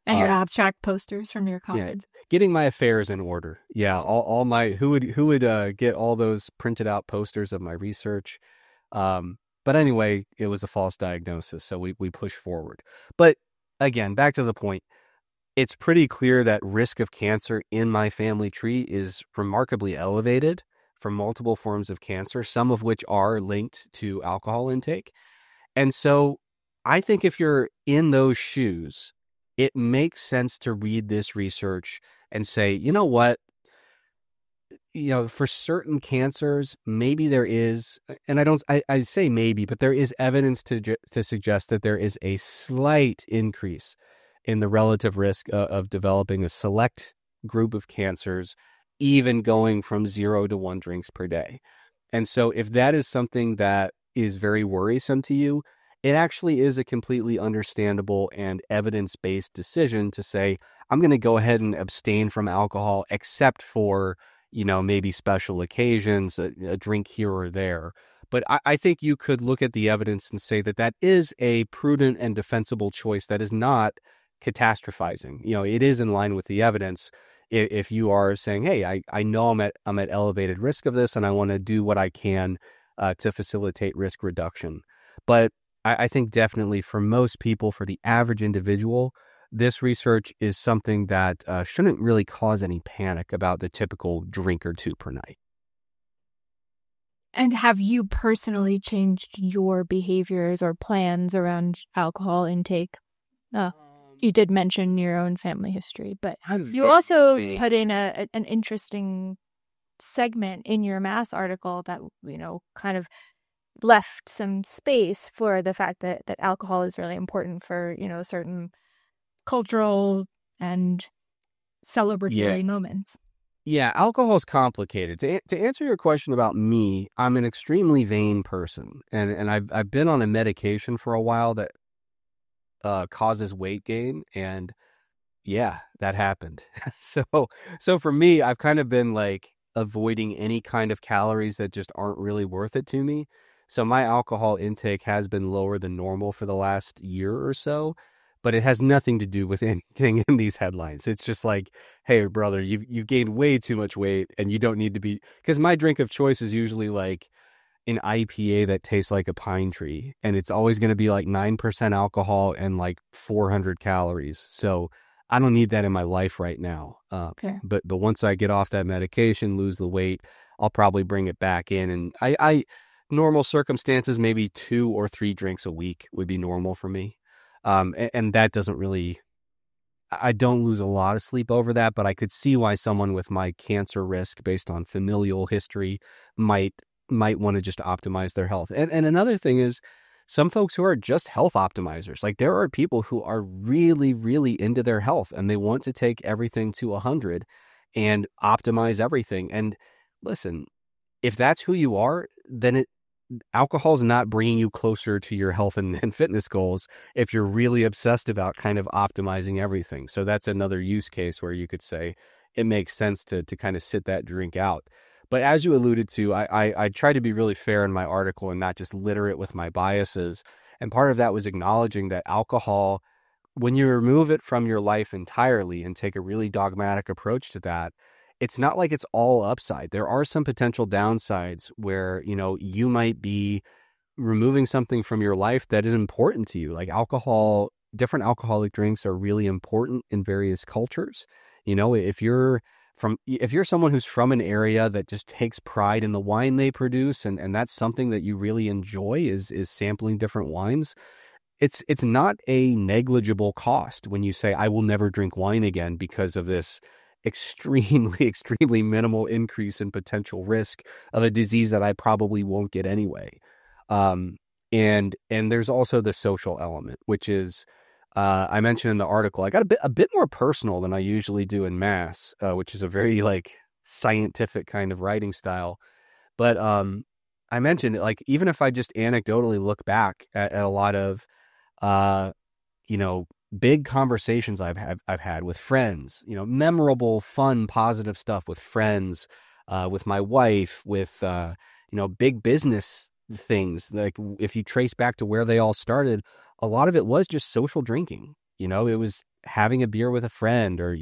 And your abstract posters from your college. Yeah, getting my affairs in order. Yeah, all my who would get all those printed out posters of my research. But anyway, it was a false diagnosis, so we push forward. But again, back to the point. It's pretty clear that risk of cancer in my family tree is remarkably elevated for multiple forms of cancer, some of which are linked to alcohol intake. And so I think if you're in those shoes, it makes sense to read this research and say, you know what, for certain cancers, maybe there is, and I say maybe, but there is evidence to suggest that there is a slight increase in the relative risk of developing a select group of cancers, even going from 0 to 1 drinks per day. And so if that is something that is very worrisome to you, it actually is a completely understandable and evidence-based decision to say, I'm going to go ahead and abstain from alcohol except for, maybe special occasions, a drink here or there. But I think you could look at the evidence and say that that is a prudent and defensible choice that is not catastrophizing. It is in line with the evidence. If you are saying, hey, I know I'm at elevated risk of this and I want to do what I can to facilitate risk reduction. But I think definitely for most people, for the average individual, this research is something that shouldn't really cause any panic about the typical drink or two per night. And have you personally changed your behaviors or plans around alcohol intake? You did mention your own family history, but you also put in an interesting segment in your Mass article that, kind of left some space for the fact that alcohol is really important for, certain cultural and celebratory moments. Yeah, alcohol is complicated. To answer your question about me, I'm an extremely vain person, and I've been on a medication for a while that causes weight gain, and yeah, that happened. So for me, I've kind of been like avoiding any kind of calories that just aren't really worth it to me. So my alcohol intake has been lower than normal for the last year or so, but it has nothing to do with anything in these headlines. It's just like, hey, brother, you've gained way too much weight and you don't need to be, because my drink of choice is usually like an IPA that tastes like a pine tree, and it's always going to be like 9% alcohol and like 400 calories. So I don't need that in my life right now. Okay. But once I get off that medication, lose the weight, I'll probably bring it back in. And I normal circumstances, maybe 2 or 3 drinks a week would be normal for me. And that doesn't really, I don't lose a lot of sleep over that, but I could see why someone with my cancer risk based on familial history might want to just optimize their health. And another thing is, some folks who are just health optimizers, like there are people who are really, really into their health and they want to take everything to 100 and optimize everything. And listen, if that's who you are, then alcohol is not bringing you closer to your health and fitness goals if you're really obsessed about kind of optimizing everything. So that's another use case where you could say it makes sense to kind of sit that drink out. But as you alluded to, I tried to be really fair in my article and not just litter it with my biases. And part of that was acknowledging that alcohol, when you remove it from your life entirely and take a really dogmatic approach to that, it's not like it's all upside. There are some potential downsides where, you might be removing something from your life that is important to you. Like alcohol, different alcoholic drinks are really important in various cultures. If you're someone who's from an area that just takes pride in the wine they produce, and that's something that you really enjoy is sampling different wines, it's not a negligible cost when you say, I will never drink wine again because of this extremely minimal increase in potential risk of a disease that I probably won't get anyway. And there's also the social element, which is, I mentioned in the article, I got a bit more personal than I usually do in Mass, which is a very like scientific kind of writing style. But I mentioned, like, even if I just anecdotally look back at a lot of, big conversations I've had with friends, memorable, fun, positive stuff with friends, with my wife, with big business things. Like if you trace back to where they all started, a lot of it was just social drinking. It was having a beer with a friend, or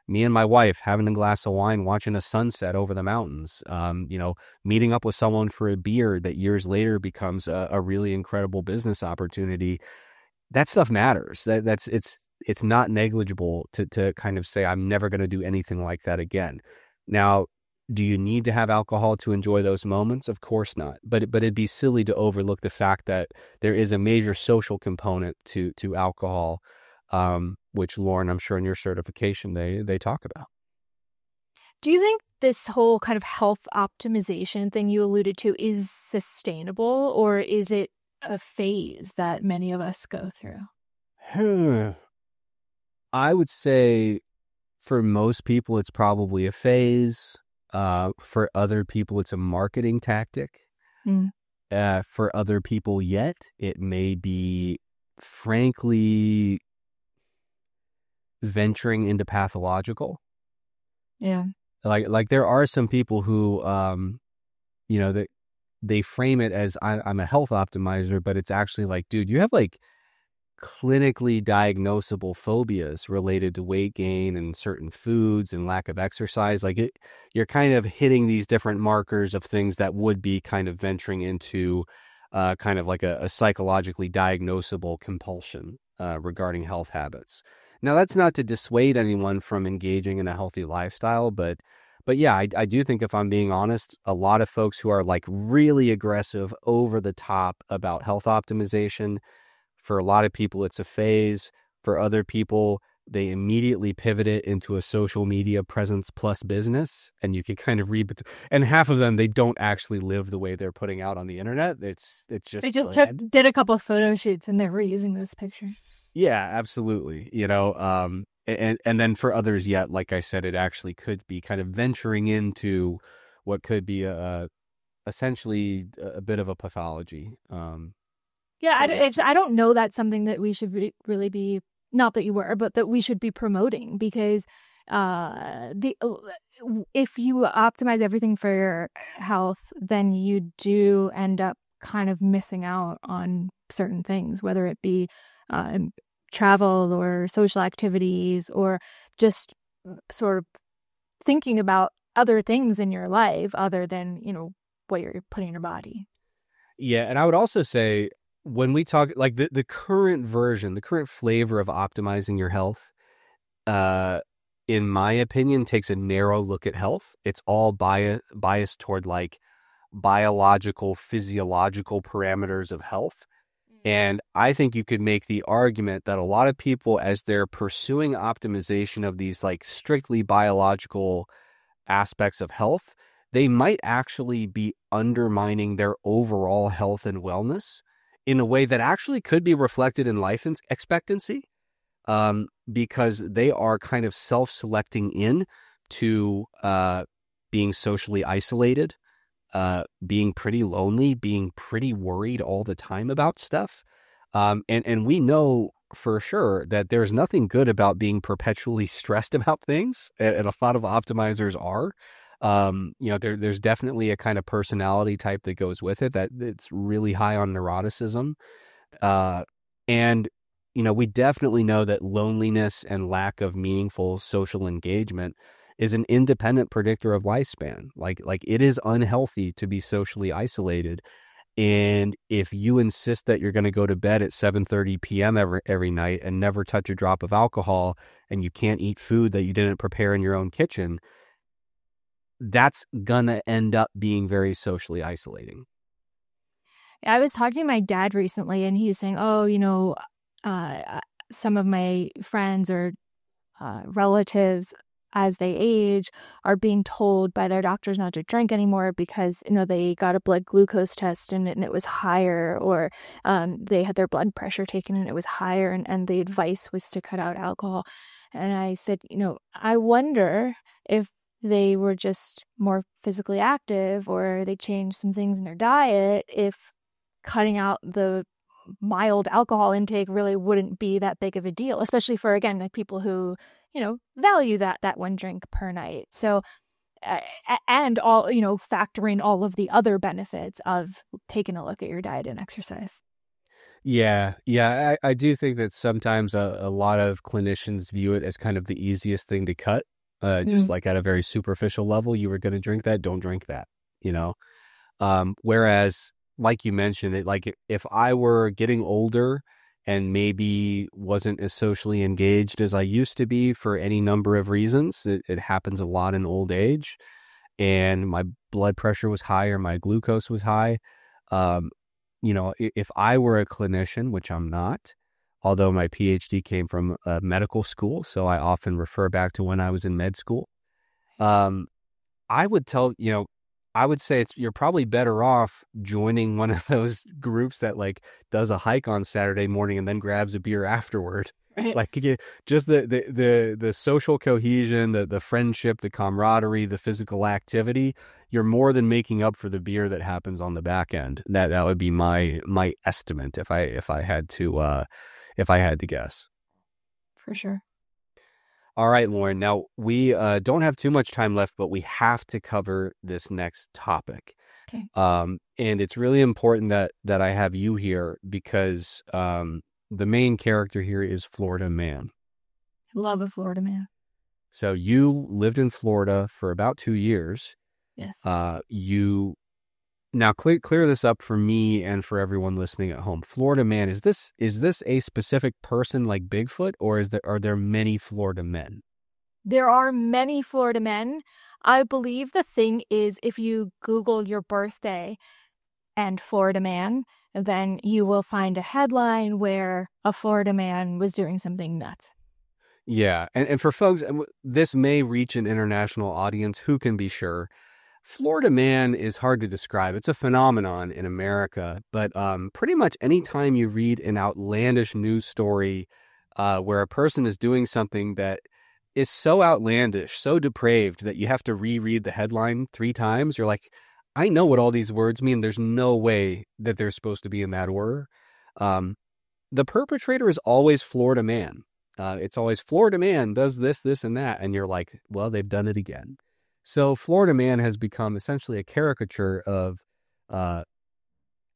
me and my wife having a glass of wine, watching a sunset over the mountains. Meeting up with someone for a beer that years later becomes a really incredible business opportunity. That stuff matters. It's not negligible to kind of say, I'm never going to do anything like that again. Now, do you need to have alcohol to enjoy those moments? Of course not. But it'd be silly to overlook the fact that there is a major social component to alcohol, which, Lauren, I'm sure in your certification they talk about. Do you think this whole kind of health optimization thing you alluded to is sustainable, or is it a phase that many of us go through? I would say for most people, it's probably a phase. For other people, it's a marketing tactic. For other people yet, it may be, frankly, venturing into pathological. Yeah. Like there are some people who, that they frame it as I'm a health optimizer, but it's actually like, dude, you have like clinically diagnosable phobias related to weight gain and certain foods and lack of exercise. Like you're kind of hitting these different markers of things that would be kind of venturing into kind of like a psychologically diagnosable compulsion regarding health habits. Now, that's not to dissuade anyone from engaging in a healthy lifestyle, but yeah, I do think, if I'm being honest, a lot of folks who are like really aggressive, over the top about health optimization, for a lot of people, it's a phase. For other people, they immediately pivot it into a social media presence plus business. And you can kind of read, and half of them, they don't actually live the way they're putting out on the internet. It's just, They just did a couple of photo shoots and they're reusing this picture. yeah, absolutely. And then for others, yet, like I said, it actually could be kind of venturing into what could be essentially a bit of a pathology. Yeah, I don't know that's something that we should really be, not that you were, but that we should be promoting, because if you optimize everything for your health, then you do end up kind of missing out on certain things, whether it be travel or social activities, or just sort of thinking about other things in your life other than, what you're putting in your body. Yeah. And I would also say, when we talk like the current version, the current flavor of optimizing your health, in my opinion, takes a narrow look at health. It's all biased toward like biological, physiological parameters of health. And I think you could make the argument that a lot of people, as they're pursuing optimization of these like strictly biological aspects of health, they might actually be undermining their overall health and wellness in a way that actually could be reflected in life expectancy, because they are kind of self-selecting in to being socially isolated, being pretty lonely, being pretty worried all the time about stuff. And we know for sure that there's nothing good about being perpetually stressed about things, and a lot of optimizers are. There's definitely a kind of personality type that goes with it, that it's really high on neuroticism. And we definitely know that loneliness and lack of meaningful social engagement is an independent predictor of lifespan. Like it is unhealthy to be socially isolated. And if you insist that you're going to go to bed at 7:30 p.m. every night and never touch a drop of alcohol, and you can't eat food that you didn't prepare in your own kitchen, that's gonna end up being very socially isolating. I was talking to my dad recently, and he's saying, some of my friends or relatives, as they age, are being told by their doctors not to drink anymore because, they got a blood glucose test and it was higher, or they had their blood pressure taken and it was higher, and the advice was to cut out alcohol. And I said, I wonder if they were just more physically active, or they changed some things in their diet, if cutting out the mild alcohol intake really wouldn't be that big of a deal, especially for, again, like people who, value that one drink per night. So, and all, factoring all of the other benefits of taking a look at your diet and exercise. Yeah. I do think that sometimes a lot of clinicians view it as kind of the easiest thing to cut. Just like at a very superficial level, you were going to drink that, don't drink that, whereas, like you mentioned, it, like if I were getting older and maybe wasn't as socially engaged as I used to be for any number of reasons, it happens a lot in old age, and my blood pressure was high or my glucose was high. If I were a clinician, which I'm not, although my PhD came from medical school, so I often refer back to when I was in med school. I would say you're probably better off joining one of those groups that like does a hike on Saturday morning and then grabs a beer afterward, Right. Like just the social cohesion, the friendship, the camaraderie, the physical activity, you're more than making up for the beer that happens on the back end. That would be my estimate if I had to guess. For sure. All right, Lauren. Now we don't have too much time left, but we have to cover this next topic. Okay. And it's really important that I have you here because the main character here is Florida Man. Love a Florida man. So you lived in Florida for about 2 years. Yes. You now clear this up for me and for everyone listening at home. Florida Man, is this a specific person like Bigfoot, or are there many Florida men? There are many Florida men. I believe the thing is, if you Google your birthday and Florida Man, then you will find a headline where a Florida man was doing something nuts. Yeah. And for folks, this may reach an international audience. Who can be sure? Florida Man is hard to describe. It's a phenomenon in America, but pretty much anytime you read an outlandish news story where a person is doing something that is so outlandish, so depraved that you have to reread the headline 3 times, you're like, I know what all these words mean. There's no way that they're supposed to be in that order. The perpetrator is always Florida Man. It's always Florida Man does this, this, and that. And you're like, well, they've done it again. So Florida Man has become essentially a caricature of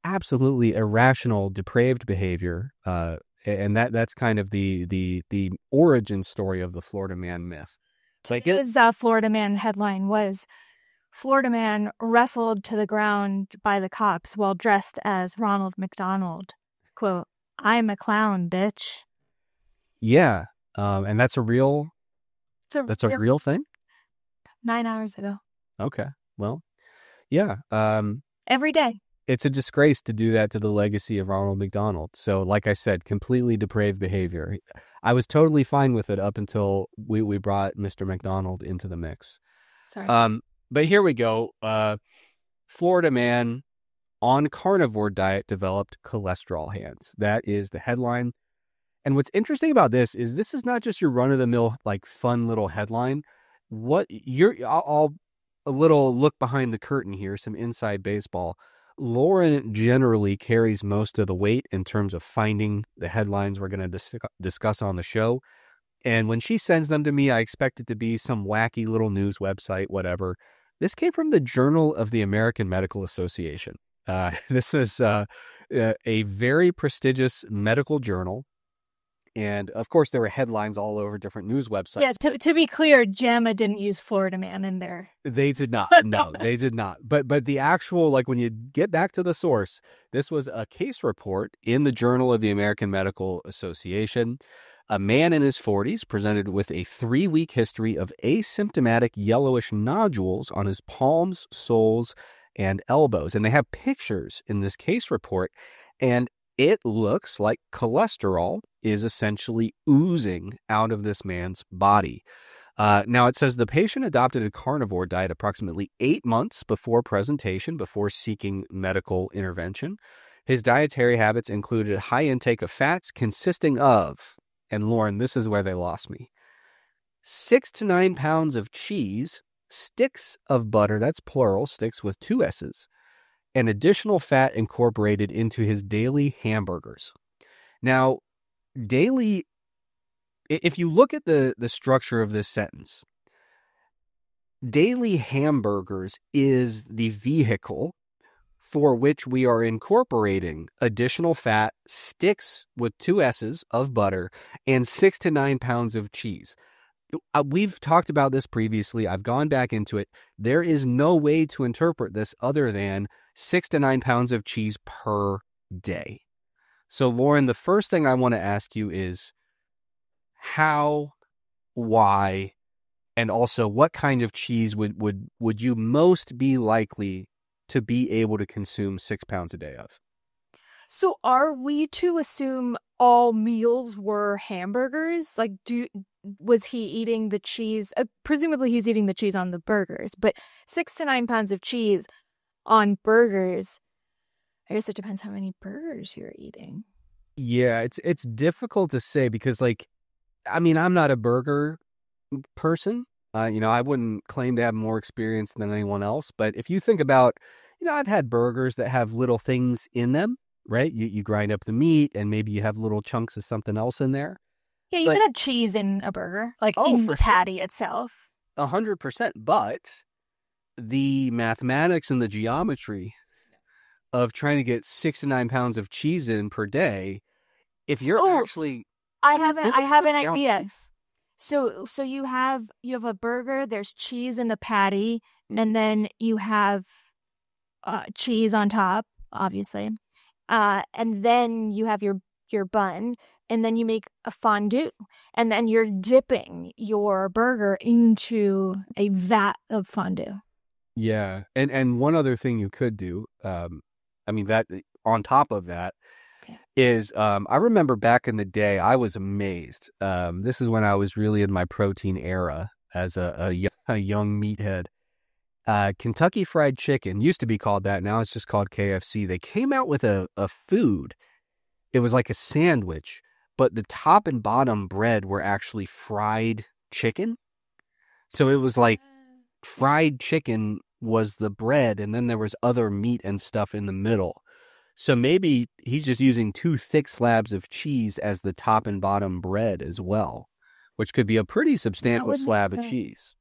absolutely irrational, depraved behavior. And that's kind of the origin story of the Florida Man myth. His Florida Man headline was, Florida man wrestled to the ground by the cops while dressed as Ronald McDonald. Quote, I'm a clown, bitch. Yeah. And that's a real thing? 9 hours ago. Okay. Well, yeah. Every day. It's a disgrace to do that to the legacy of Ronald McDonald. So, like I said, completely depraved behavior. I was totally fine with it up until we brought Mr. McDonald into the mix. Sorry. But here we go. Florida man on carnivore diet developed cholesterol hands. That is the headline. And what's interesting about this is not just your run-of-the-mill, like, fun little headline. I'll a little look behind the curtain here, some inside baseball. Lauren generally carries most of the weight in terms of finding the headlines we're going to discuss on the show. And when she sends them to me, I expect it to be some wacky little news website, whatever. This came from the Journal of the American Medical Association. This is a very prestigious medical journal. And, of course, there were headlines all over different news websites. Yeah, to be clear, JAMA didn't use Florida Man in there. They did not. No, they did not. But the actual, like, when you get back to the source, this was a case report in the Journal of the American Medical Association. A man in his 40s presented with a 3-week history of asymptomatic yellowish nodules on his palms, soles, and elbows. And they have pictures in this case report, and it looks like cholesterol is essentially oozing out of this man's body. Now, it says the patient adopted a carnivore diet approximately 8 months before presentation, before seeking medical intervention. His dietary habits included high intake of fats consisting of, and Lauren, this is where they lost me, 6 to 9 pounds of cheese, sticks of butter, that's plural, sticks with 2 S's, and additional fat incorporated into his daily hamburgers. Now, daily, if you look at the structure of this sentence, daily hamburgers is the vehicle for which we are incorporating additional fat, sticks with 2 S's of butter, and 6 to 9 pounds of cheese. We've talked about this previously. I've gone back into it. There is no way to interpret this other than 6 to 9 pounds of cheese per day. So, Lauren, the first thing I want to ask you is how, why, and also what kind of cheese would you most be likely to be able to consume 6 pounds a day of? So are we to assume all meals were hamburgers? Like, was he eating the cheese? Presumably he's eating the cheese on the burgers, but 6 to 9 pounds of cheese on burgers, I guess it depends how many burgers you're eating. Yeah, it's difficult to say because, like, I mean, I'm not a burger person. I wouldn't claim to have more experience than anyone else. But if you think about, I've had burgers that have little things in them, right? You grind up the meat and maybe you have little chunks of something else in there. Yeah, you But could have cheese in a burger, like oh, in the for sure, patty itself. 100%. But the mathematics and the geometry of trying to get 6 to 9 pounds of cheese in per day, if you're Oh, actually, I have an ground idea. beef. So you have a burger, there's cheese in the patty, Mhm. and then you have cheese on top, obviously. And then you have your bun, and then you make a fondue, and then you're dipping your burger into a vat of fondue. Yeah, and one other thing you could do, I mean that on top of that Okay. is, I remember back in the day, I was amazed. This is when I was really in my protein era as a young meathead. Kentucky Fried Chicken used to be called that. Now it's just called KFC. They came out with a food. It was like a sandwich, but the top and bottom bread were actually fried chicken. So it was like fried chicken was the bread, and then there was other meat and stuff in the middle. So maybe he's just using two thick slabs of cheese as the top and bottom bread as well, which could be a pretty That substantial would make slab of sense. cheese.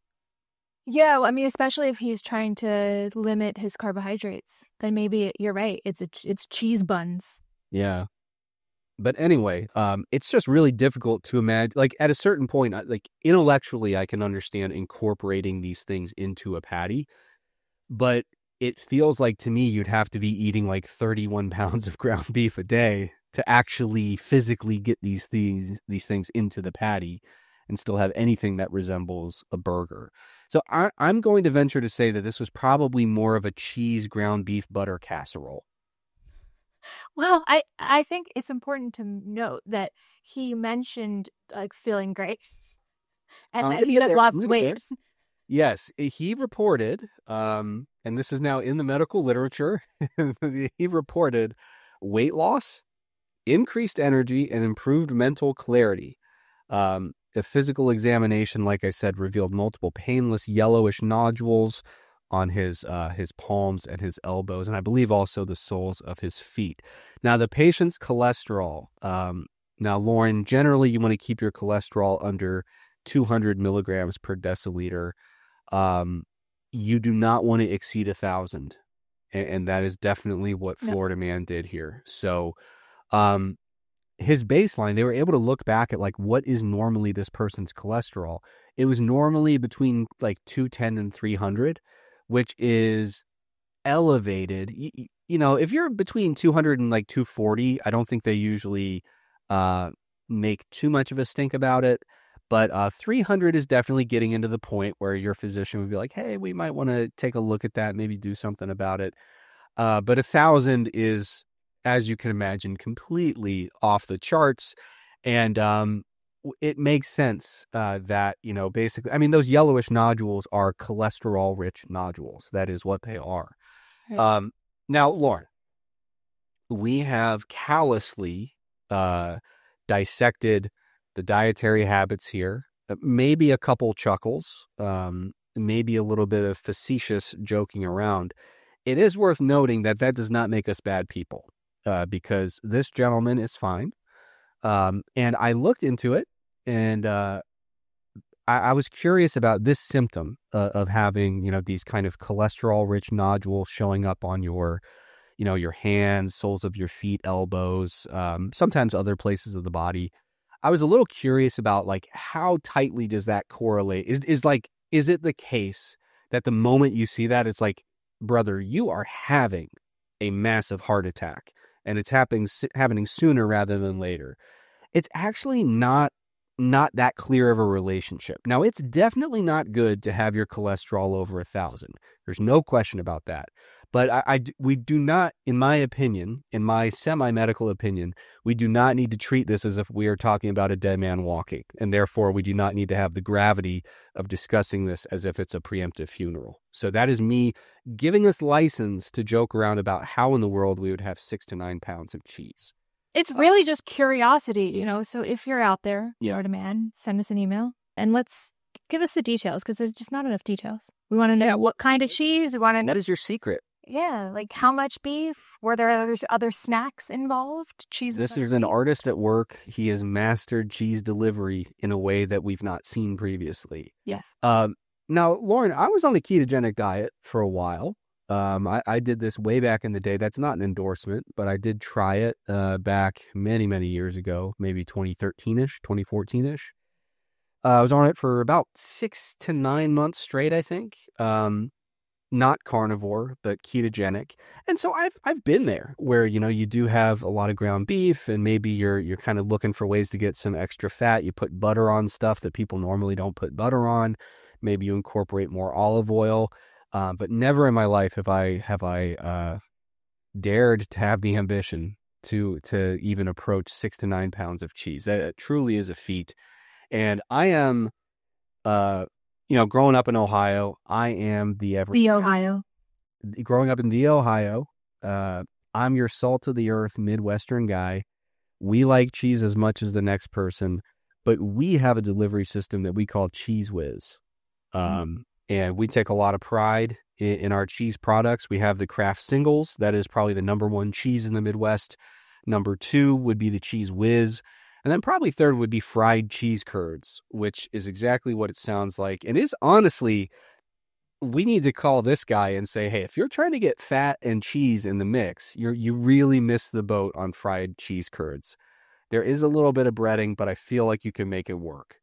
Yeah, well, I mean, especially if he's trying to limit his carbohydrates, then maybe you're right. It's cheese buns. Yeah. But anyway, it's just really difficult to imagine. Like at a certain point, like intellectually, I can understand incorporating these things into a patty, but it feels like to me you'd have to be eating like 31 pounds of ground beef a day to actually physically get these things into the patty and still have anything that resembles a burger. So I'm going to venture to say that this was probably more of a cheese ground beef butter casserole. Well, I think it's important to note that he mentioned like feeling great and I'm that going to he get had there. I'm lost going to get weight. there. Yes, he reported, and this is now in the medical literature, he reported weight loss, increased energy, and improved mental clarity. A physical examination, like I said, revealed multiple painless yellowish nodules on his palms and his elbows, and I believe also the soles of his feet. Now, the patient's cholesterol. Now, Lauren, generally you want to keep your cholesterol under 200 milligrams per deciliter. um, you do not want to exceed 1,000, and that is definitely what No. Florida Man did here. So, um, his baseline, they were able to look back at like what is normally this person's cholesterol. It was normally between like 210 and 300, which is elevated. If you're between 200 and like 240, I don't think they usually uh, make too much of a stink about it. But 300 is definitely getting into the point where your physician would be like, hey, we might want to take a look at that, maybe do something about it. But 1,000 is, as you can imagine, completely off the charts. And it makes sense that, basically, I mean, those yellowish nodules are cholesterol-rich nodules. That is what they are. Right. Um, Now, Lauren, we have callously dissected the dietary habits here. Maybe a couple chuckles, maybe a little bit of facetious joking around. It is worth noting that that does not make us bad people, because this gentleman is fine. And I looked into it, and I was curious about this symptom of having, these kind of cholesterol-rich nodules showing up on your hands, soles of your feet, elbows, sometimes other places of the body. I was a little curious about like how tightly does that correlate? Is it the case that the moment you see that, it's like, brother, you are having a massive heart attack, and it's happening sooner rather than later? It's actually not that clear of a relationship. Now, it's definitely not good to have your cholesterol over 1,000. There's no question about that. But we do not, in my opinion, in my semi-medical opinion, we do not need to treat this as if we are talking about a dead man walking. And therefore, we do not need to have the gravity of discussing this as if it's a preemptive funeral. So that is me giving us license to joke around about how in the world we would have 6 to 9 pounds of cheese. It's really just curiosity, So if you're out there, you're a man, send us an email and let's give us the details because there's just not enough details. We want to know what kind of cheese. We want to. What is your secret? Yeah, like how much beef? Were there other snacks involved? Cheese. This is an artist at work. He has mastered cheese delivery in a way that we've not seen previously. Yes. Now, Lauren, I was on the ketogenic diet for a while. I did this way back in the day. That's not an endorsement, but I did try it back many, many years ago, maybe 2013-ish, 2014-ish. I was on it for about 6 to 9 months straight, I think. Not carnivore, but ketogenic. And so I've been there where, you do have a lot of ground beef and maybe you're kind of looking for ways to get some extra fat. You put butter on stuff that people normally don't put butter on. Maybe you incorporate more olive oil. But never in my life have I dared to have the ambition to even approach 6 to 9 pounds of cheese. That truly is a feat. And I am, growing up in Ohio, I am growing up in the Ohio, I'm your salt of the earth Midwestern guy. We like cheese as much as the next person, but we have a delivery system that we call Cheez Whiz. And we take a lot of pride in our cheese products. We have the Kraft Singles. That is probably the number one cheese in the Midwest. Number 2 would be the Cheez Whiz. And then probably third would be fried cheese curds, which is exactly what it sounds like. And is honestly, we need to call this guy and say, hey, if you're trying to get fat and cheese in the mix, you really missed the boat on fried cheese curds. There is a little bit of breading, but I feel like you can make it work.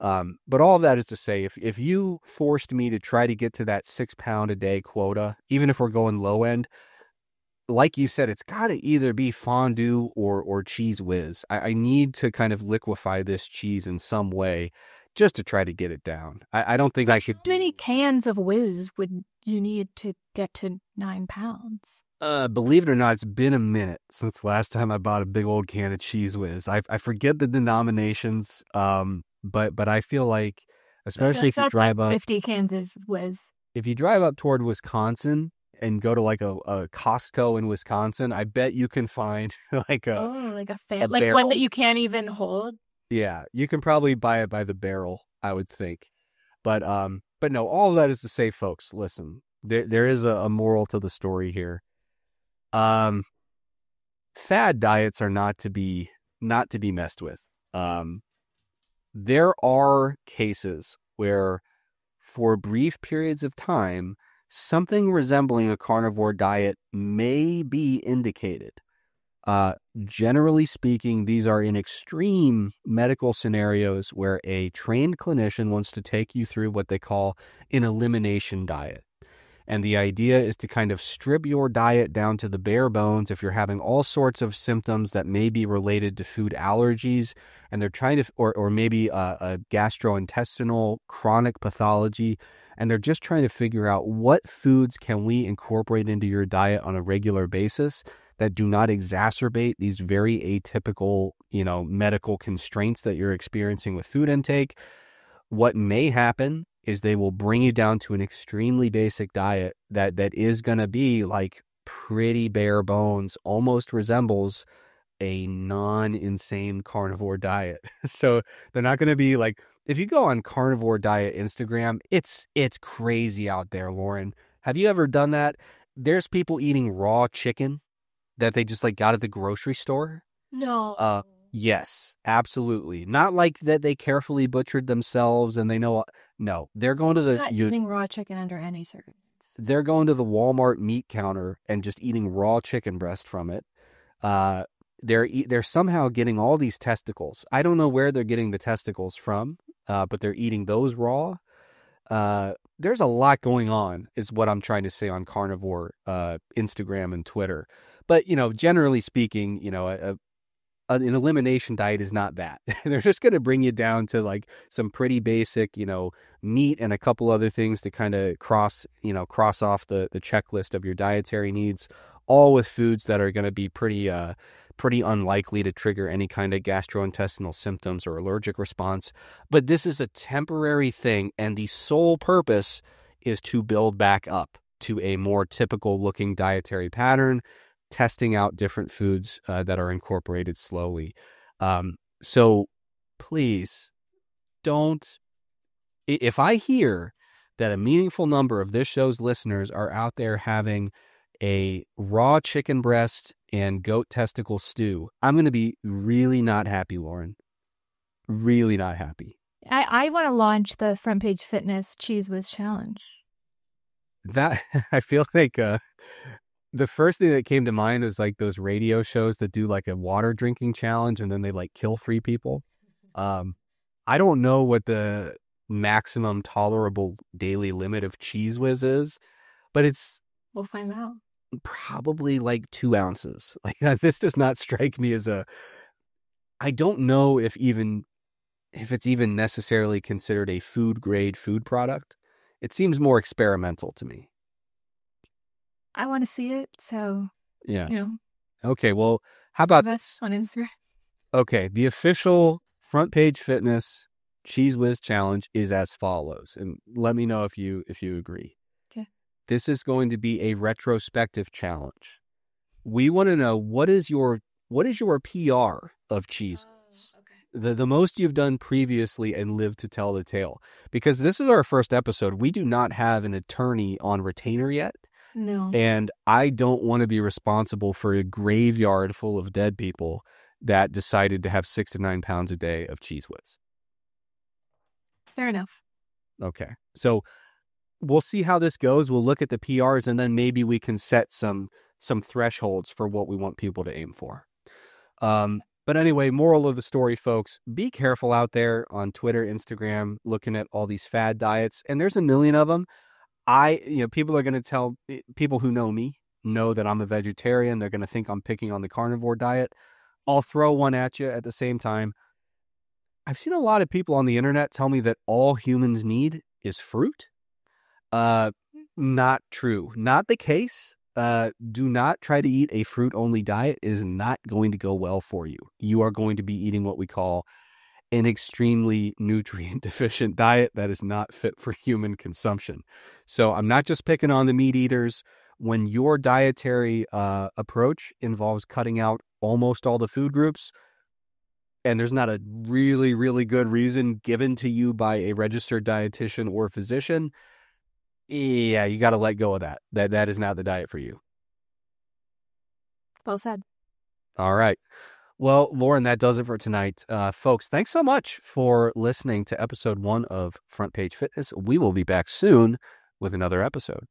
But all of that is to say, if you forced me to try to get to that 6 pound a day quota, even if we're going low end, like you said, it's got to either be fondue or Cheez Whiz. I need to kind of liquefy this cheese in some way just to try to get it down. I don't think I could. How many cans of Whiz would you need to get to 9 pounds? Believe it or not, it's been a minute since the last time I bought a big old can of Cheez Whiz. I forget the denominations, but I feel like, especially if you drive up 50 cans of Whiz. If you drive up toward Wisconsin and go to like a Costco in Wisconsin, I bet you can find like one that you can't even hold. Yeah, you can probably buy it by the barrel, I would think. But no, all of that is to say, folks, listen, there is a moral to the story here. Fad diets are not to be messed with. There are cases where, for brief periods of time, something resembling a carnivore diet may be indicated. Generally speaking, these are in extreme medical scenarios where a trained clinician wants to take you through what they call an elimination diet. And the idea is to kind of strip your diet down to the bare bones if you're having all sorts of symptoms that may be related to food allergies, and they're trying to, or maybe a gastrointestinal chronic pathology, and they're just trying to figure out what foods can we incorporate into your diet on a regular basis that do not exacerbate these very atypical, medical constraints that you're experiencing with food intake. What may happen is they will bring you down to an extremely basic diet that is going to be like pretty bare bones, almost resembles a non-insane carnivore diet. So they're not going to be like, if you go on carnivore diet Instagram, it's crazy out there, Lauren. Have you ever done that? There's people eating raw chicken that they just like got at the grocery store. No. Yes, absolutely. Not like that they carefully butchered themselves and they know. No, they're going to the. Not eating raw chicken under any circumstances. They're going to the Walmart meat counter and just eating raw chicken breast from it. They're somehow getting all these testicles. I don't know where they're getting the testicles from, but they're eating those raw. There's a lot going on, is what I'm trying to say on carnivore Instagram and Twitter. But generally speaking, an elimination diet is not that. They're just going to bring you down to like some pretty basic, meat and a couple other things to kind of cross off the checklist of your dietary needs, all with foods that are going to be pretty unlikely to trigger any kind of gastrointestinal symptoms or allergic response. But this is a temporary thing, and the sole purpose is to build back up to a more typical looking dietary pattern. testing out different foods that are incorporated slowly. So please don't, if I hear that a meaningful number of this show's listeners are out there having a raw chicken breast and goat testicle stew, I'm going to be really not happy, Lauren. Really not happy. I want to launch the Front Page Fitness Cheez Whiz Challenge. That, I feel like the first thing that came to mind is like those radio shows that do like a water drinking challenge and then they like kill 3 people. I don't know what the maximum tolerable daily limit of Cheez Whiz is, but we'll find out. Probably like 2 ounces. Like this does not strike me as I don't know if it's even necessarily considered a food grade food product. It seems more experimental to me. I want to see it, so yeah. You know. Okay, well, how about this on Instagram? Okay, the official Front Page Fitness Cheez Whiz Challenge is as follows, and let me know if you agree. Okay. This is going to be a retrospective challenge. We want to know what is your PR of Cheez Whiz? Okay. The most you've done previously and lived to tell the tale. Because this is our first episode. We do not have an attorney on retainer yet. No. And I don't want to be responsible for a graveyard full of dead people that decided to have 6 to 9 pounds a day of Cheez Whiz. Fair enough. Okay. So we'll see how this goes. We'll look at the PRs and then maybe we can set some thresholds for what we want people to aim for. But anyway, moral of the story, folks, be careful out there on Twitter, Instagram, looking at all these fad diets. And there's a million of them. People are going to tell people who know me know that I'm a vegetarian. They're going to think I'm picking on the carnivore diet. I'll throw one at you at the same time. I've seen a lot of people on the internet tell me that all humans need is fruit. Not true. Not the case. Do not try to eat a fruit-only diet. It is not going to go well for you. You are going to be eating what we call an extremely nutrient-deficient diet that is not fit for human consumption. So I'm not just picking on the meat eaters. When your dietary approach involves cutting out almost all the food groups, and there's not a really, really good reason given to you by a registered dietitian or physician, yeah, you got to let go of that. That is not the diet for you. Well said. All right. Well, Lauren, that does it for tonight. Folks, thanks so much for listening to episode 1 of Front Page Fitness. We will be back soon with another episode.